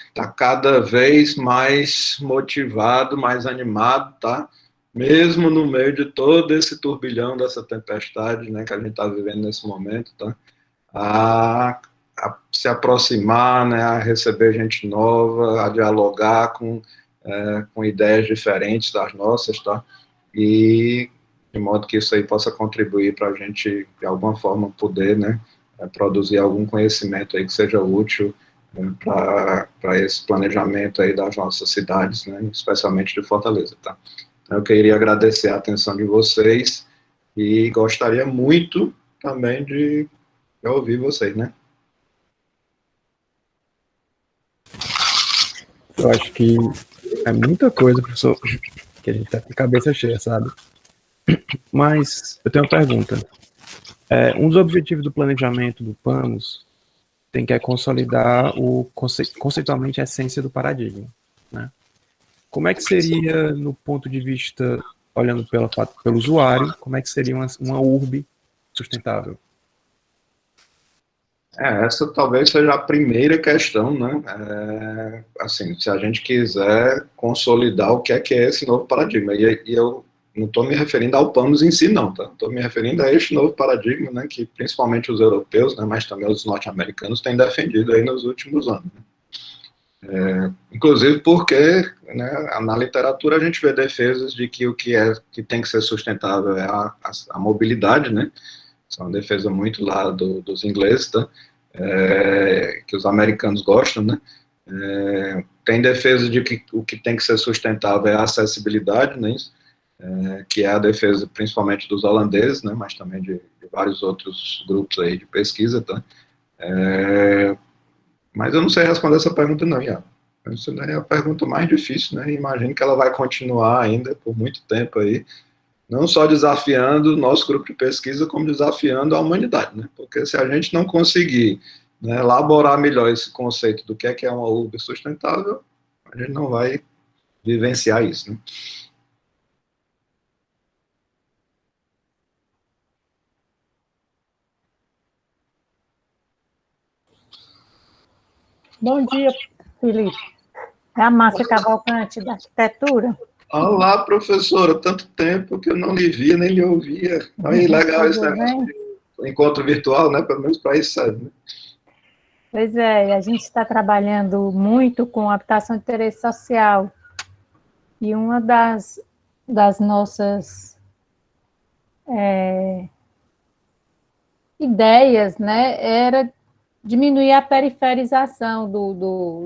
está cada vez mais motivado, mais animado, tá? Mesmo no meio de todo esse turbilhão dessa tempestade, né, que a gente está vivendo nesse momento, tá? A, a se aproximar, né, a receber gente nova, a dialogar com ideias diferentes das nossas, tá? E de modo que isso aí possa contribuir para a gente, de alguma forma, poder, né, produzir algum conhecimento aí que seja útil, né, para esse planejamento aí das nossas cidades, né, especialmente de Fortaleza, tá? Então, eu queria agradecer a atenção de vocês e gostaria muito também de ouvir vocês, né? Eu acho que é muita coisa, professor, que a gente tá com a cabeça cheia, sabe? Mas eu tenho uma pergunta. Um dos objetivos do planejamento do PAMOS tem que é consolidar conceitualmente a essência do paradigma, né? Como é que seria, no ponto de vista, olhando pelo usuário, como é que seria uma urbe sustentável? Essa talvez seja a primeira questão, né? Assim, se a gente quiser consolidar o que é esse novo paradigma, e eu não estou me referindo ao PAMOS em si, não, tá? Estou me referindo a este novo paradigma, né, que principalmente os europeus, né, mas também os norte-americanos têm defendido aí nos últimos anos. Inclusive porque, né, na literatura a gente vê defesas de que o que tem que ser sustentável é a mobilidade, né? Isso é uma defesa muito lá dos ingleses, tá? Que os americanos gostam, né? Tem defesa de que o que tem que ser sustentável é a acessibilidade, né? Que é a defesa principalmente dos holandeses, né? Mas também de vários outros grupos aí de pesquisa, tá? Mas eu não sei responder essa pergunta não, Ian. Essa é a pergunta mais difícil, né? Imagino que ela vai continuar ainda por muito tempo aí, não só desafiando o nosso grupo de pesquisa, como desafiando a humanidade, né? Porque se a gente não conseguir, né, elaborar melhor esse conceito do que é uma urbe sustentável, a gente não vai vivenciar isso, né? Bom dia, Felipe. É a Márcia Cavalcante, da arquitetura. Olá, professora, tanto tempo que eu não lhe via, nem lhe ouvia. Aí, legal esse negócio de encontro virtual, né? Pelo menos para isso serve, né? Pois é, a gente está trabalhando muito com habitação de interesse social. E uma das nossas ideias, né, era diminuir a periferização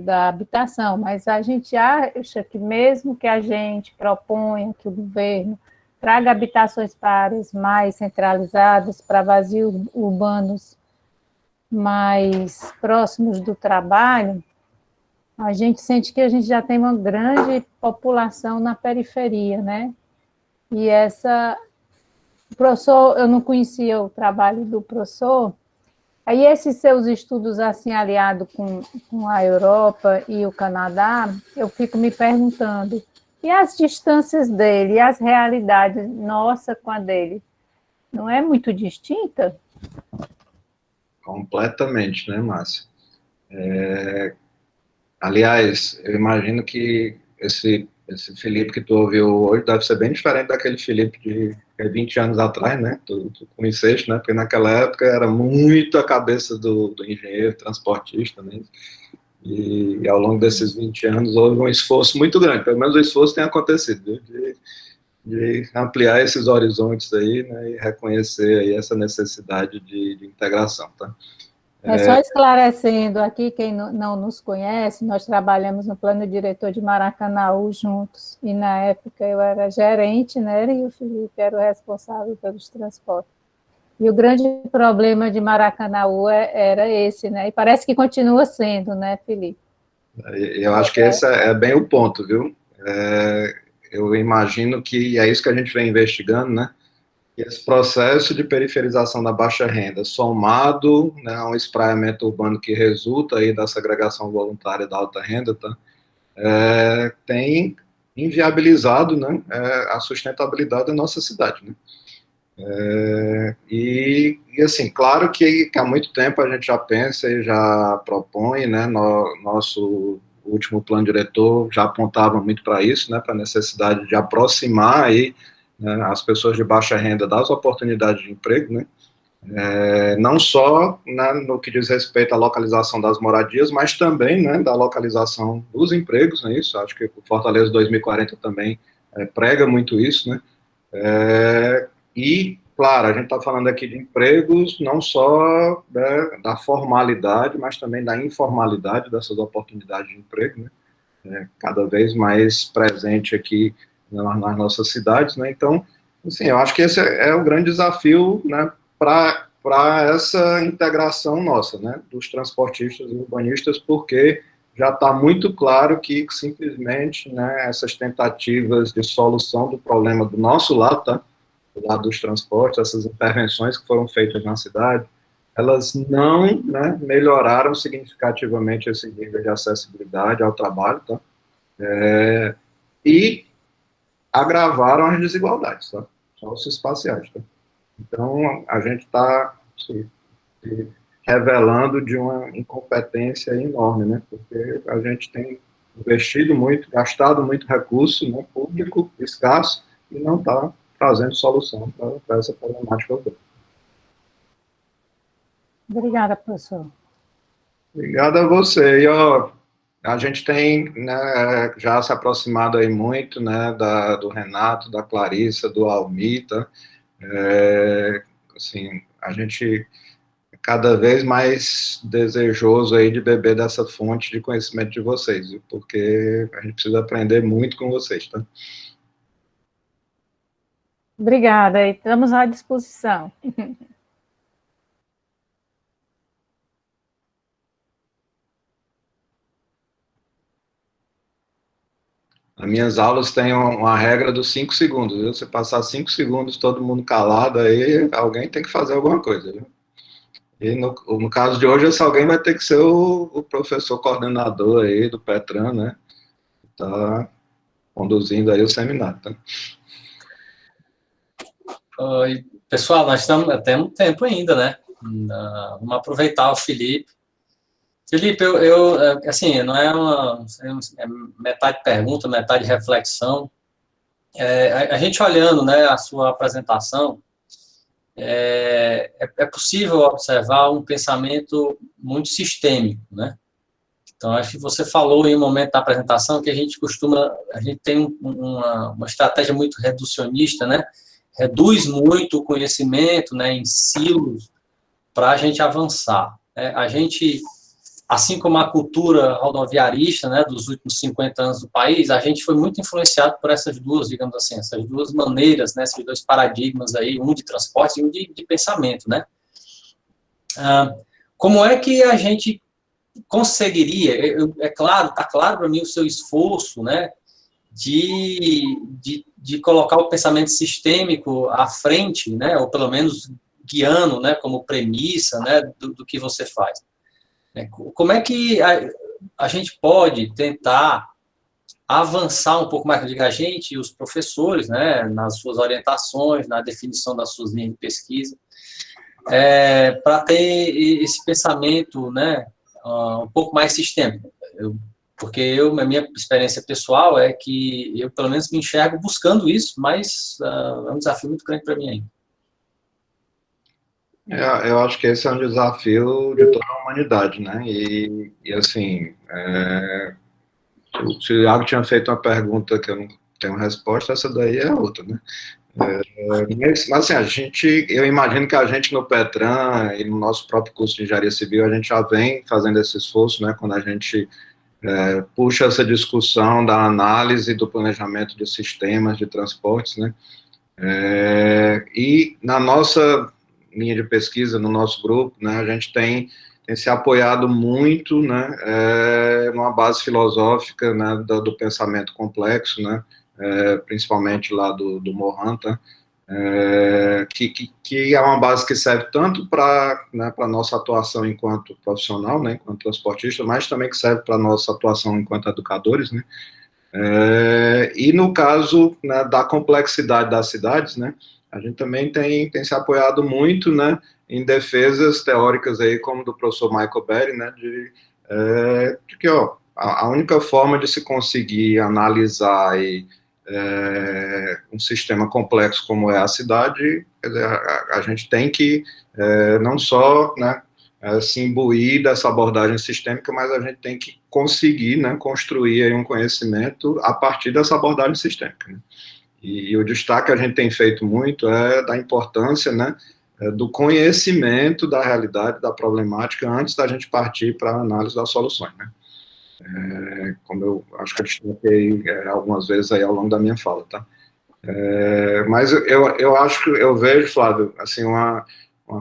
da habitação, mas a gente acha que mesmo que a gente proponha que o governo traga habitações para áreas mais centralizadas, para vazios urbanos mais próximos do trabalho, a gente sente que a gente já tem uma grande população na periferia, né? E o professor, eu não conhecia o trabalho do professor. Aí esses seus estudos assim aliados com a Europa e o Canadá, eu fico me perguntando, e as distâncias dele, e as realidades nossa com a dele, não é muito distinta? Completamente, né, Márcia? Aliás, eu imagino que esse Felipe que tu ouviu hoje deve ser bem diferente daquele Felipe de 20 anos atrás, né? Tu conheceste, né? Porque naquela época era muito a cabeça do engenheiro, transportista, né? E ao longo desses 20 anos houve um esforço muito grande, pelo menos o esforço tem acontecido, de ampliar esses horizontes aí, né? E reconhecer aí essa necessidade de integração, tá? Só esclarecendo aqui, quem não nos conhece, nós trabalhamos no plano diretor de Maracanaú juntos, e na época eu era gerente, né, e o Felipe era o responsável pelos transportes. E o grande problema de Maracanaú era esse, né, e parece que continua sendo, né, Felipe? Eu acho que esse é bem o ponto, viu? Eu imagino que é isso que a gente vem investigando, né? Esse processo de periferização da baixa renda, somado, né, a um espraiamento urbano que resulta aí da segregação voluntária da alta renda, tá, tem inviabilizado, né, a sustentabilidade da nossa cidade, né. E assim, claro que há muito tempo a gente já pensa e já propõe, né, nosso último plano diretor já apontava muito para isso, né, para a necessidade de aproximar aí, né, as pessoas de baixa renda das oportunidades de emprego, né, não só, né, no que diz respeito à localização das moradias, mas também, né, da localização dos empregos, né, isso, acho que o Fortaleza 2040 também prega muito isso, né, e, claro, a gente está falando aqui de empregos não só, né, da formalidade, mas também da informalidade dessas oportunidades de emprego, né, cada vez mais presente aqui nas nossas cidades, né, então, assim, eu acho que esse é o grande desafio, né, para essa integração nossa, né, dos transportistas e urbanistas, porque já está muito claro que simplesmente, né, essas tentativas de solução do problema do nosso lado, tá, do lado dos transportes, essas intervenções que foram feitas na cidade, elas não, né, melhoraram significativamente esse nível de acessibilidade ao trabalho, tá, e agravaram as desigualdades, tá, socioespaciais, tá. Então, a gente está se revelando de uma incompetência enorme, né? Porque a gente tem investido muito, gastado muito recurso, né, público escasso e não está trazendo solução para essa problemática. Obrigada, professor. Obrigado a você. E, ó, a gente tem, né, já se aproximado aí muito, né, do Renato, da Clarissa, do Almita. Assim, a gente é cada vez mais desejoso aí de beber dessa fonte de conhecimento de vocês, viu? Porque a gente precisa aprender muito com vocês, tá? Obrigada, e estamos à disposição. As minhas aulas têm uma regra dos 5 segundos, viu? Se passar 5 segundos todo mundo calado aí, alguém tem que fazer alguma coisa, viu? E no caso de hoje, esse alguém vai ter que ser o professor coordenador aí do Petran, né? Tá conduzindo aí o seminário, tá? Oi, pessoal, nós temos tempo ainda, né? Vamos aproveitar o Felipe. Felipe, assim, não é é metade pergunta, metade reflexão. A gente olhando, né, a sua apresentação, é possível observar um pensamento muito sistêmico, né? Então, acho que você falou em um momento da apresentação que a gente tem uma estratégia muito reducionista, né? Reduz muito o conhecimento, né, em silos para a gente avançar. A gente, assim como a cultura rodoviarista, né, dos últimos 50 anos do país, a gente foi muito influenciado por essas duas, digamos assim, essas duas maneiras, né, esses dois paradigmas aí, um de transporte e um de pensamento, né? Como é que a gente conseguiria, é claro, está claro para mim o seu esforço, né, de colocar o pensamento sistêmico à frente, né, ou pelo menos guiando, né, como premissa, né, do que você faz. Como é que a gente pode tentar avançar um pouco mais, a gente e os professores, né, nas suas orientações, na definição das suas linhas de pesquisa, para ter esse pensamento, né, um pouco mais sistêmico. Porque a minha experiência pessoal é que eu, pelo menos, me enxergo buscando isso, mas é um desafio muito grande para mim ainda. Eu acho que esse é um desafio de toda a humanidade, né? E assim, se o Iago tinha feito uma pergunta que eu não tenho resposta, essa daí é outra, né? Mas assim, eu imagino que a gente no Petran e no nosso próprio curso de Engenharia Civil, a gente já vem fazendo esse esforço, né? Quando a gente puxa essa discussão da análise do planejamento de sistemas de transportes, né? E na nossa linha de pesquisa, no nosso grupo, né, a gente tem se apoiado muito, né, numa base filosófica, né, do pensamento complexo, né, principalmente lá do Morin, tá? Que é uma base que serve tanto para, né, a nossa atuação enquanto profissional, né, enquanto transportista, mas também que serve para a nossa atuação enquanto educadores, né. E no caso, né, da complexidade das cidades, né, a gente também tem se apoiado muito, né, em defesas teóricas aí, como do professor Michael Berry, né, de que a única forma de se conseguir analisar um sistema complexo como é a cidade, a gente tem que não só, né, se imbuir dessa abordagem sistêmica, mas a gente tem que conseguir, né, construir aí um conhecimento a partir dessa abordagem sistêmica, né? E o destaque que a gente tem feito muito é da importância, né, do conhecimento da realidade, da problemática, antes da gente partir para a análise das soluções, né? Como eu acho que eu destaquei algumas vezes aí ao longo da minha fala, tá? Mas eu acho que eu vejo, Flávio, assim, uma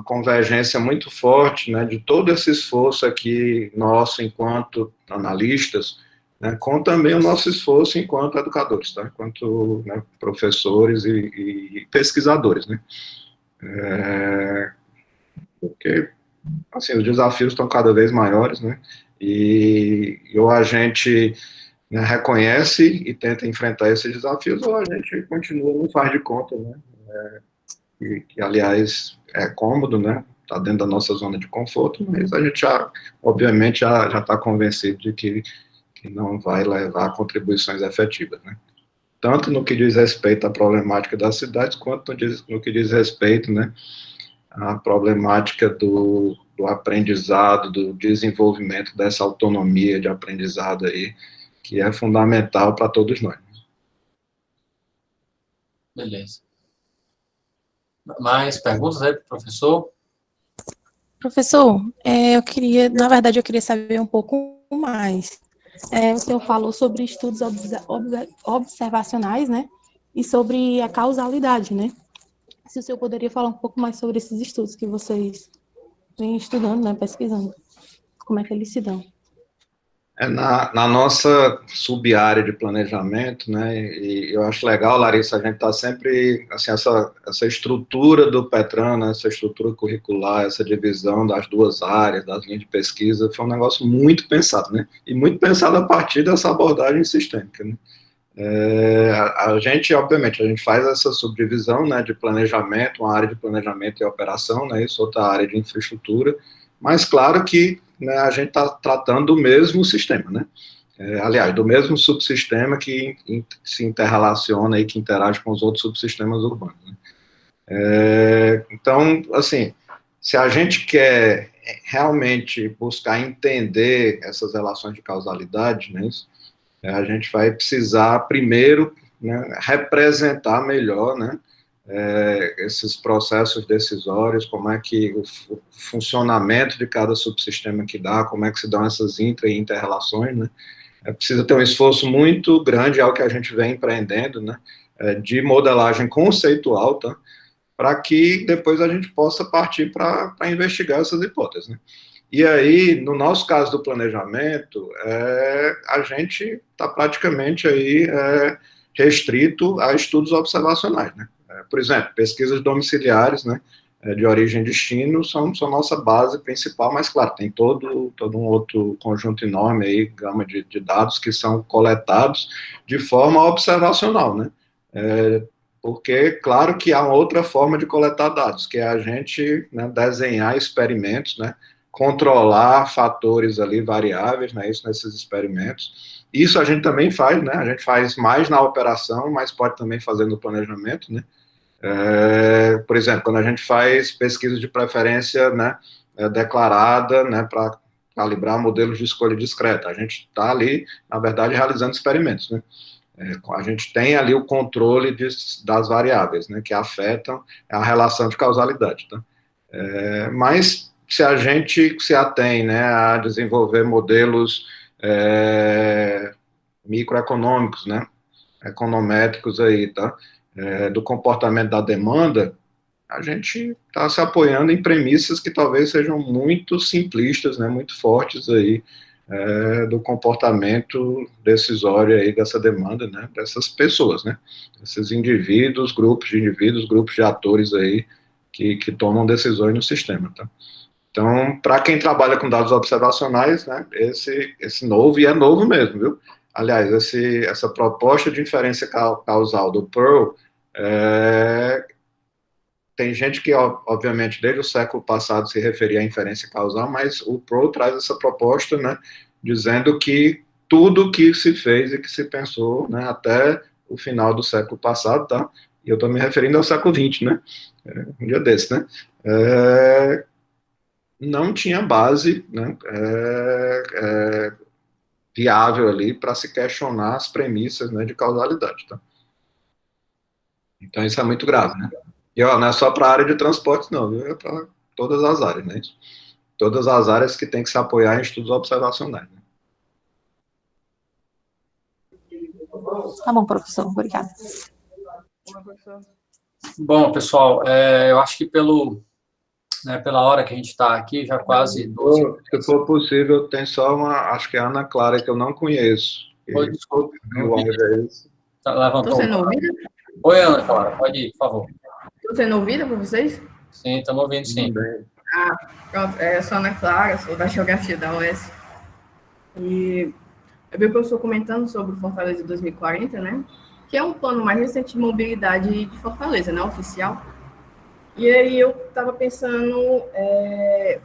convergência muito forte, né, de todo esse esforço aqui nosso enquanto analistas, né, com também o nosso esforço enquanto educadores, tá? Enquanto, né, professores e pesquisadores, né? Porque, assim, os desafios estão cada vez maiores, né? E ou a gente, né, reconhece e tenta enfrentar esses desafios, ou a gente continua, não faz de conta, né? Que aliás, é cômodo, né? Está dentro da nossa zona de conforto, mas a gente obviamente, já está convencido de que não vai levar a contribuições efetivas, né? Tanto no que diz respeito à problemática das cidades, quanto no que diz respeito, né, à problemática do aprendizado, do desenvolvimento dessa autonomia de aprendizado aí, que é fundamental para todos nós. Beleza. Mais perguntas aí para o professor? Professor, na verdade, eu queria saber um pouco mais. O senhor falou sobre estudos observacionais, né? E sobre a causalidade, né? Se o senhor poderia falar um pouco mais sobre esses estudos que vocês vêm estudando, né? Pesquisando. Como é que eles se dão? Na nossa sub-área de planejamento, né, e eu acho legal, Larissa, a gente está sempre, assim, essa estrutura do Petran, né, essa estrutura curricular, essa divisão das duas áreas, das linhas de pesquisa, foi um negócio muito pensado, né, e muito pensado a partir dessa abordagem sistêmica, né. A gente, obviamente, a gente faz essa subdivisão, né, de planejamento, uma área de planejamento e operação, né, isso outra área de infraestrutura, mas claro que né, a gente está tratando do mesmo sistema, né? Aliás, do mesmo subsistema que se interrelaciona e que interage com os outros subsistemas urbanos, né? Então, assim, se a gente quer realmente buscar entender essas relações de causalidade, né, a gente vai precisar primeiro, né, representar melhor, né, esses processos decisórios, como é que o funcionamento de cada subsistema que dá, como é que se dão essas intra e inter-relações, né? Precisa ter um esforço muito grande, é o que a gente vem empreendendo, né, de modelagem conceitual, tá? Para que depois a gente possa partir para investigar essas hipóteses, né? E aí, no nosso caso do planejamento, a gente está praticamente aí restrito a estudos observacionais, né? Por exemplo, pesquisas domiciliares, né, de origem e destino são nossa base principal, mas, claro, tem todo um outro conjunto enorme aí, gama de dados que são coletados de forma observacional, né? Porque, claro que há outra forma de coletar dados, que é a gente, né, desenhar experimentos, né, controlar fatores ali, variáveis, né, isso nesses experimentos. Isso a gente também faz, né, a gente faz mais na operação, mas pode também fazer no planejamento, né. Por exemplo, quando a gente faz pesquisa de preferência, né, declarada, né, para calibrar modelos de escolha discreta, a gente está ali, na verdade, realizando experimentos, né. A gente tem ali o controle das variáveis, né, que afetam a relação de causalidade, tá? Mas se a gente se atém, né, a desenvolver modelos microeconômicos, né, econométricos aí, tá, do comportamento da demanda, a gente está se apoiando em premissas que talvez sejam muito simplistas, né, muito fortes aí, do comportamento decisório aí dessa demanda, né, dessas pessoas, né, esses indivíduos, grupos de atores aí que tomam decisões no sistema, tá? Então, para quem trabalha com dados observacionais, né, esse novo, e é novo mesmo, viu? Aliás, essa proposta de inferência causal do Pearl, tem gente que, obviamente, desde o século passado se referia à inferência causal, mas o Pearl traz essa proposta, né, dizendo que tudo que se fez e que se pensou, né, até o final do século passado, tá? E eu estou me referindo ao século XX, né? Um dia desse, né? Não tinha base, né, viável ali para se questionar as premissas, né, de causalidade, tá? Então isso é muito grave, né? E ó, não é só para a área de transportes, não, viu? É para todas as áreas, né? Todas as áreas que tem que se apoiar em estudos observacionais, né? Tá bom, professor, obrigada. Bom, pessoal, eu acho que pela hora que a gente está aqui, já quase 12. Se for possível, tem só acho que é a Ana Clara, que eu não conheço. Oi, desculpe. Estou sendo ouvida? Oi, Ana Clara, pode ir, por favor. Estou sendo ouvida por vocês? Sim, estamos ouvindo, sim. Pronto, eu sou a Ana Clara, sou da Geografia da UES. E eu vi o professor comentando sobre o Fortaleza 2040, né? Que é um plano mais recente de mobilidade de Fortaleza, né? Oficial. E aí eu estava pensando,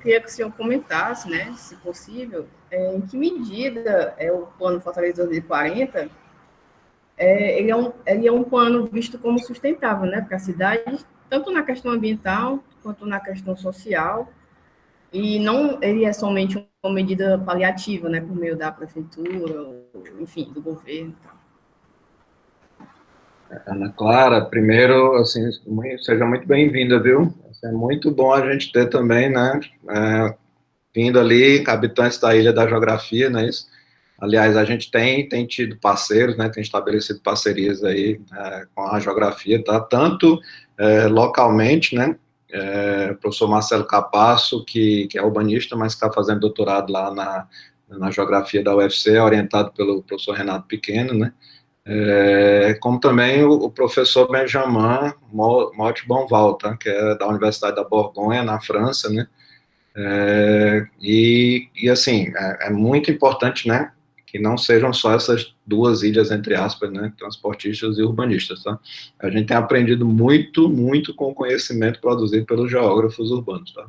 queria que o senhor comentasse, né? Se possível, em que medida o plano Fortaleza 2040 ele é um plano visto como sustentável, né, para a cidade, tanto na questão ambiental quanto na questão social, e não ele é somente uma medida paliativa, né, por meio da prefeitura, ou, enfim, do governo. Ana Clara, primeiro, assim, seja muito bem-vinda, viu? É muito bom a gente ter também, né, vindo ali, habitantes da Ilha da Geografia, né, isso. Aliás, a gente tem tido parceiros, né, tem estabelecido parcerias aí com a Geografia, tá? Tanto localmente, né, o professor Marcelo Capasso, que é urbanista, mas está fazendo doutorado lá na Geografia da UFC, orientado pelo professor Renato Pequeno, né, como também o professor Benjamin Mottebonval, tá? Que é da Universidade da Borgonha, na França, né, e assim, é muito importante, né, que não sejam só essas duas ilhas, entre aspas, né, transportistas e urbanistas, tá? A gente tem aprendido muito, muito com o conhecimento produzido pelos geógrafos urbanos, tá?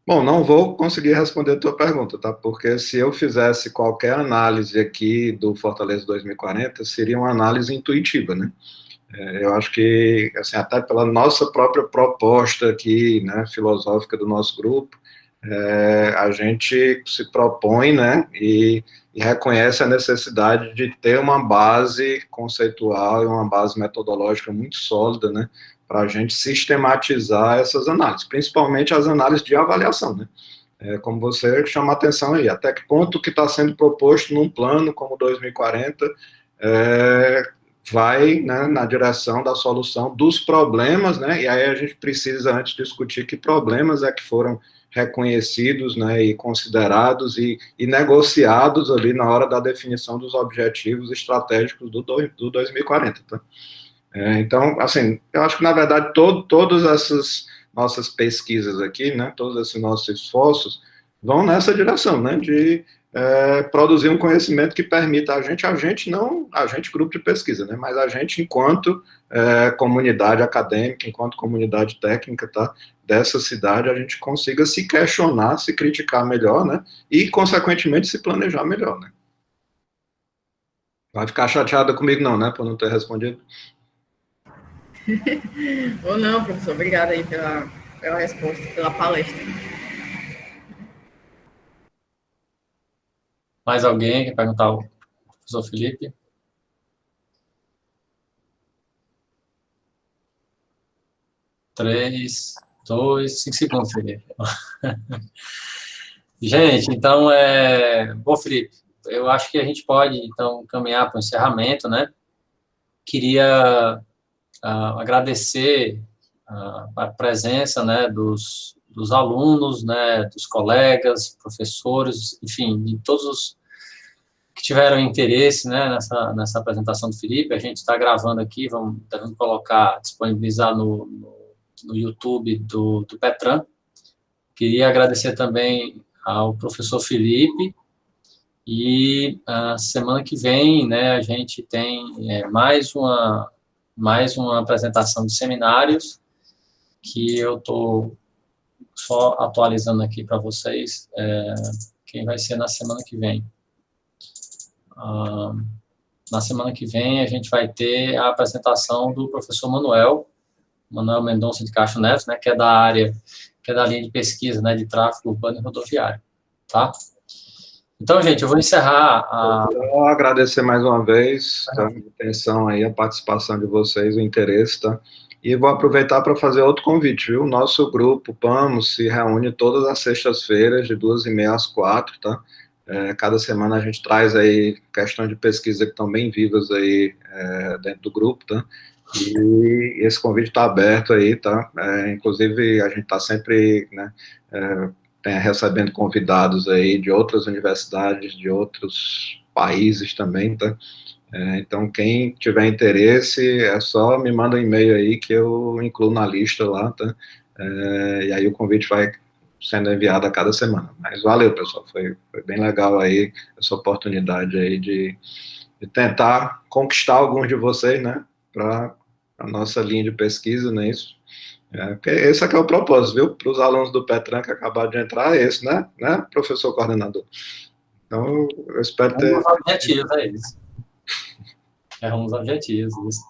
Bom, não vou conseguir responder a tua pergunta, tá? Porque se eu fizesse qualquer análise aqui do Fortaleza 2040, seria uma análise intuitiva, né? Eu acho que, assim, até pela nossa própria proposta aqui, né, filosófica do nosso grupo, a gente se propõe, né, e reconhece a necessidade de ter uma base conceitual e uma base metodológica muito sólida, né, para a gente sistematizar essas análises, principalmente as análises de avaliação, né. Como você chama a atenção aí, até que ponto que está sendo proposto num plano como 2040 vai, né, na direção da solução dos problemas, né, e aí a gente precisa antes discutir que problemas é que foram reconhecidos, né, e considerados e negociados ali na hora da definição dos objetivos estratégicos do 2040, tá? Então, assim, eu acho que, na verdade, todas essas nossas pesquisas aqui, né, todos esses nossos esforços vão nessa direção, né, de produzir um conhecimento que permita a gente não, a gente grupo de pesquisa, né, mas a gente enquanto comunidade acadêmica, enquanto comunidade técnica, tá, dessa cidade, a gente consiga se questionar, se criticar melhor, né, e, consequentemente, se planejar melhor, né. Vai ficar chateada comigo não, né, por não ter respondido? Ou não, professor, obrigada aí pela resposta, pela palestra. Mais alguém quer perguntar ao professor Felipe? Três, 2, 5 segundos, Felipe. Gente, então, bom, Felipe, eu acho que a gente pode, então, caminhar para o encerramento, né? Queria agradecer a presença, né, dos alunos, né, dos colegas, professores, enfim, de todos os que tiveram interesse, né, nessa apresentação do Felipe. A gente está gravando aqui, devemos colocar, disponibilizar no YouTube do Petran. Queria agradecer também ao professor Felipe, e a semana que vem, né, a gente tem mais uma apresentação de seminários, que eu estou só atualizando aqui para vocês, quem vai ser na semana que vem. Na semana que vem, a gente vai ter a apresentação do professor Manuel Mendonça de Castro Neves, né, que é da área, que é da linha de pesquisa, né, de tráfego urbano e rodoviário, tá? Então, gente, eu vou encerrar Eu vou agradecer mais uma vez, tá, a atenção aí, a participação de vocês, o interesse, tá? E vou aproveitar para fazer outro convite, viu? O nosso grupo PAMOS se reúne todas as sextas-feiras, de 2h30 às 4h, tá? Cada semana a gente traz aí questões de pesquisa que estão bem vivas aí dentro do grupo, tá? E esse convite está aberto aí, tá? Inclusive, a gente está sempre, né, recebendo convidados aí de outras universidades, de outros países também, tá? Então, quem tiver interesse, é só me manda um e-mail aí que eu incluo na lista lá, tá? E aí o convite vai sendo enviado a cada semana. Mas valeu, pessoal, foi bem legal aí essa oportunidade aí de tentar conquistar alguns de vocês, né, para a nossa linha de pesquisa, não é isso? Porque esse aqui é o propósito, viu? Para os alunos do Petran que acabaram de entrar, é esse, né, professor coordenador? Então, eu espero ter... os objetivos, isso. Os objetivos, isso.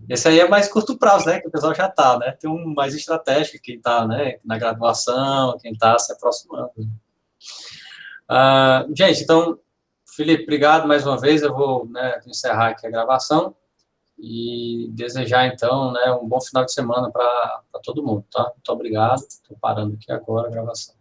Esse aí é mais curto prazo, né, que o pessoal já está, né? Tem um mais estratégico, quem está, né, na graduação, quem está se aproximando. Gente, então, Felipe, obrigado mais uma vez. Eu vou, né, encerrar aqui a gravação e desejar, então, né, um bom final de semana para todo mundo, tá? Muito obrigado. Estou parando aqui agora a gravação.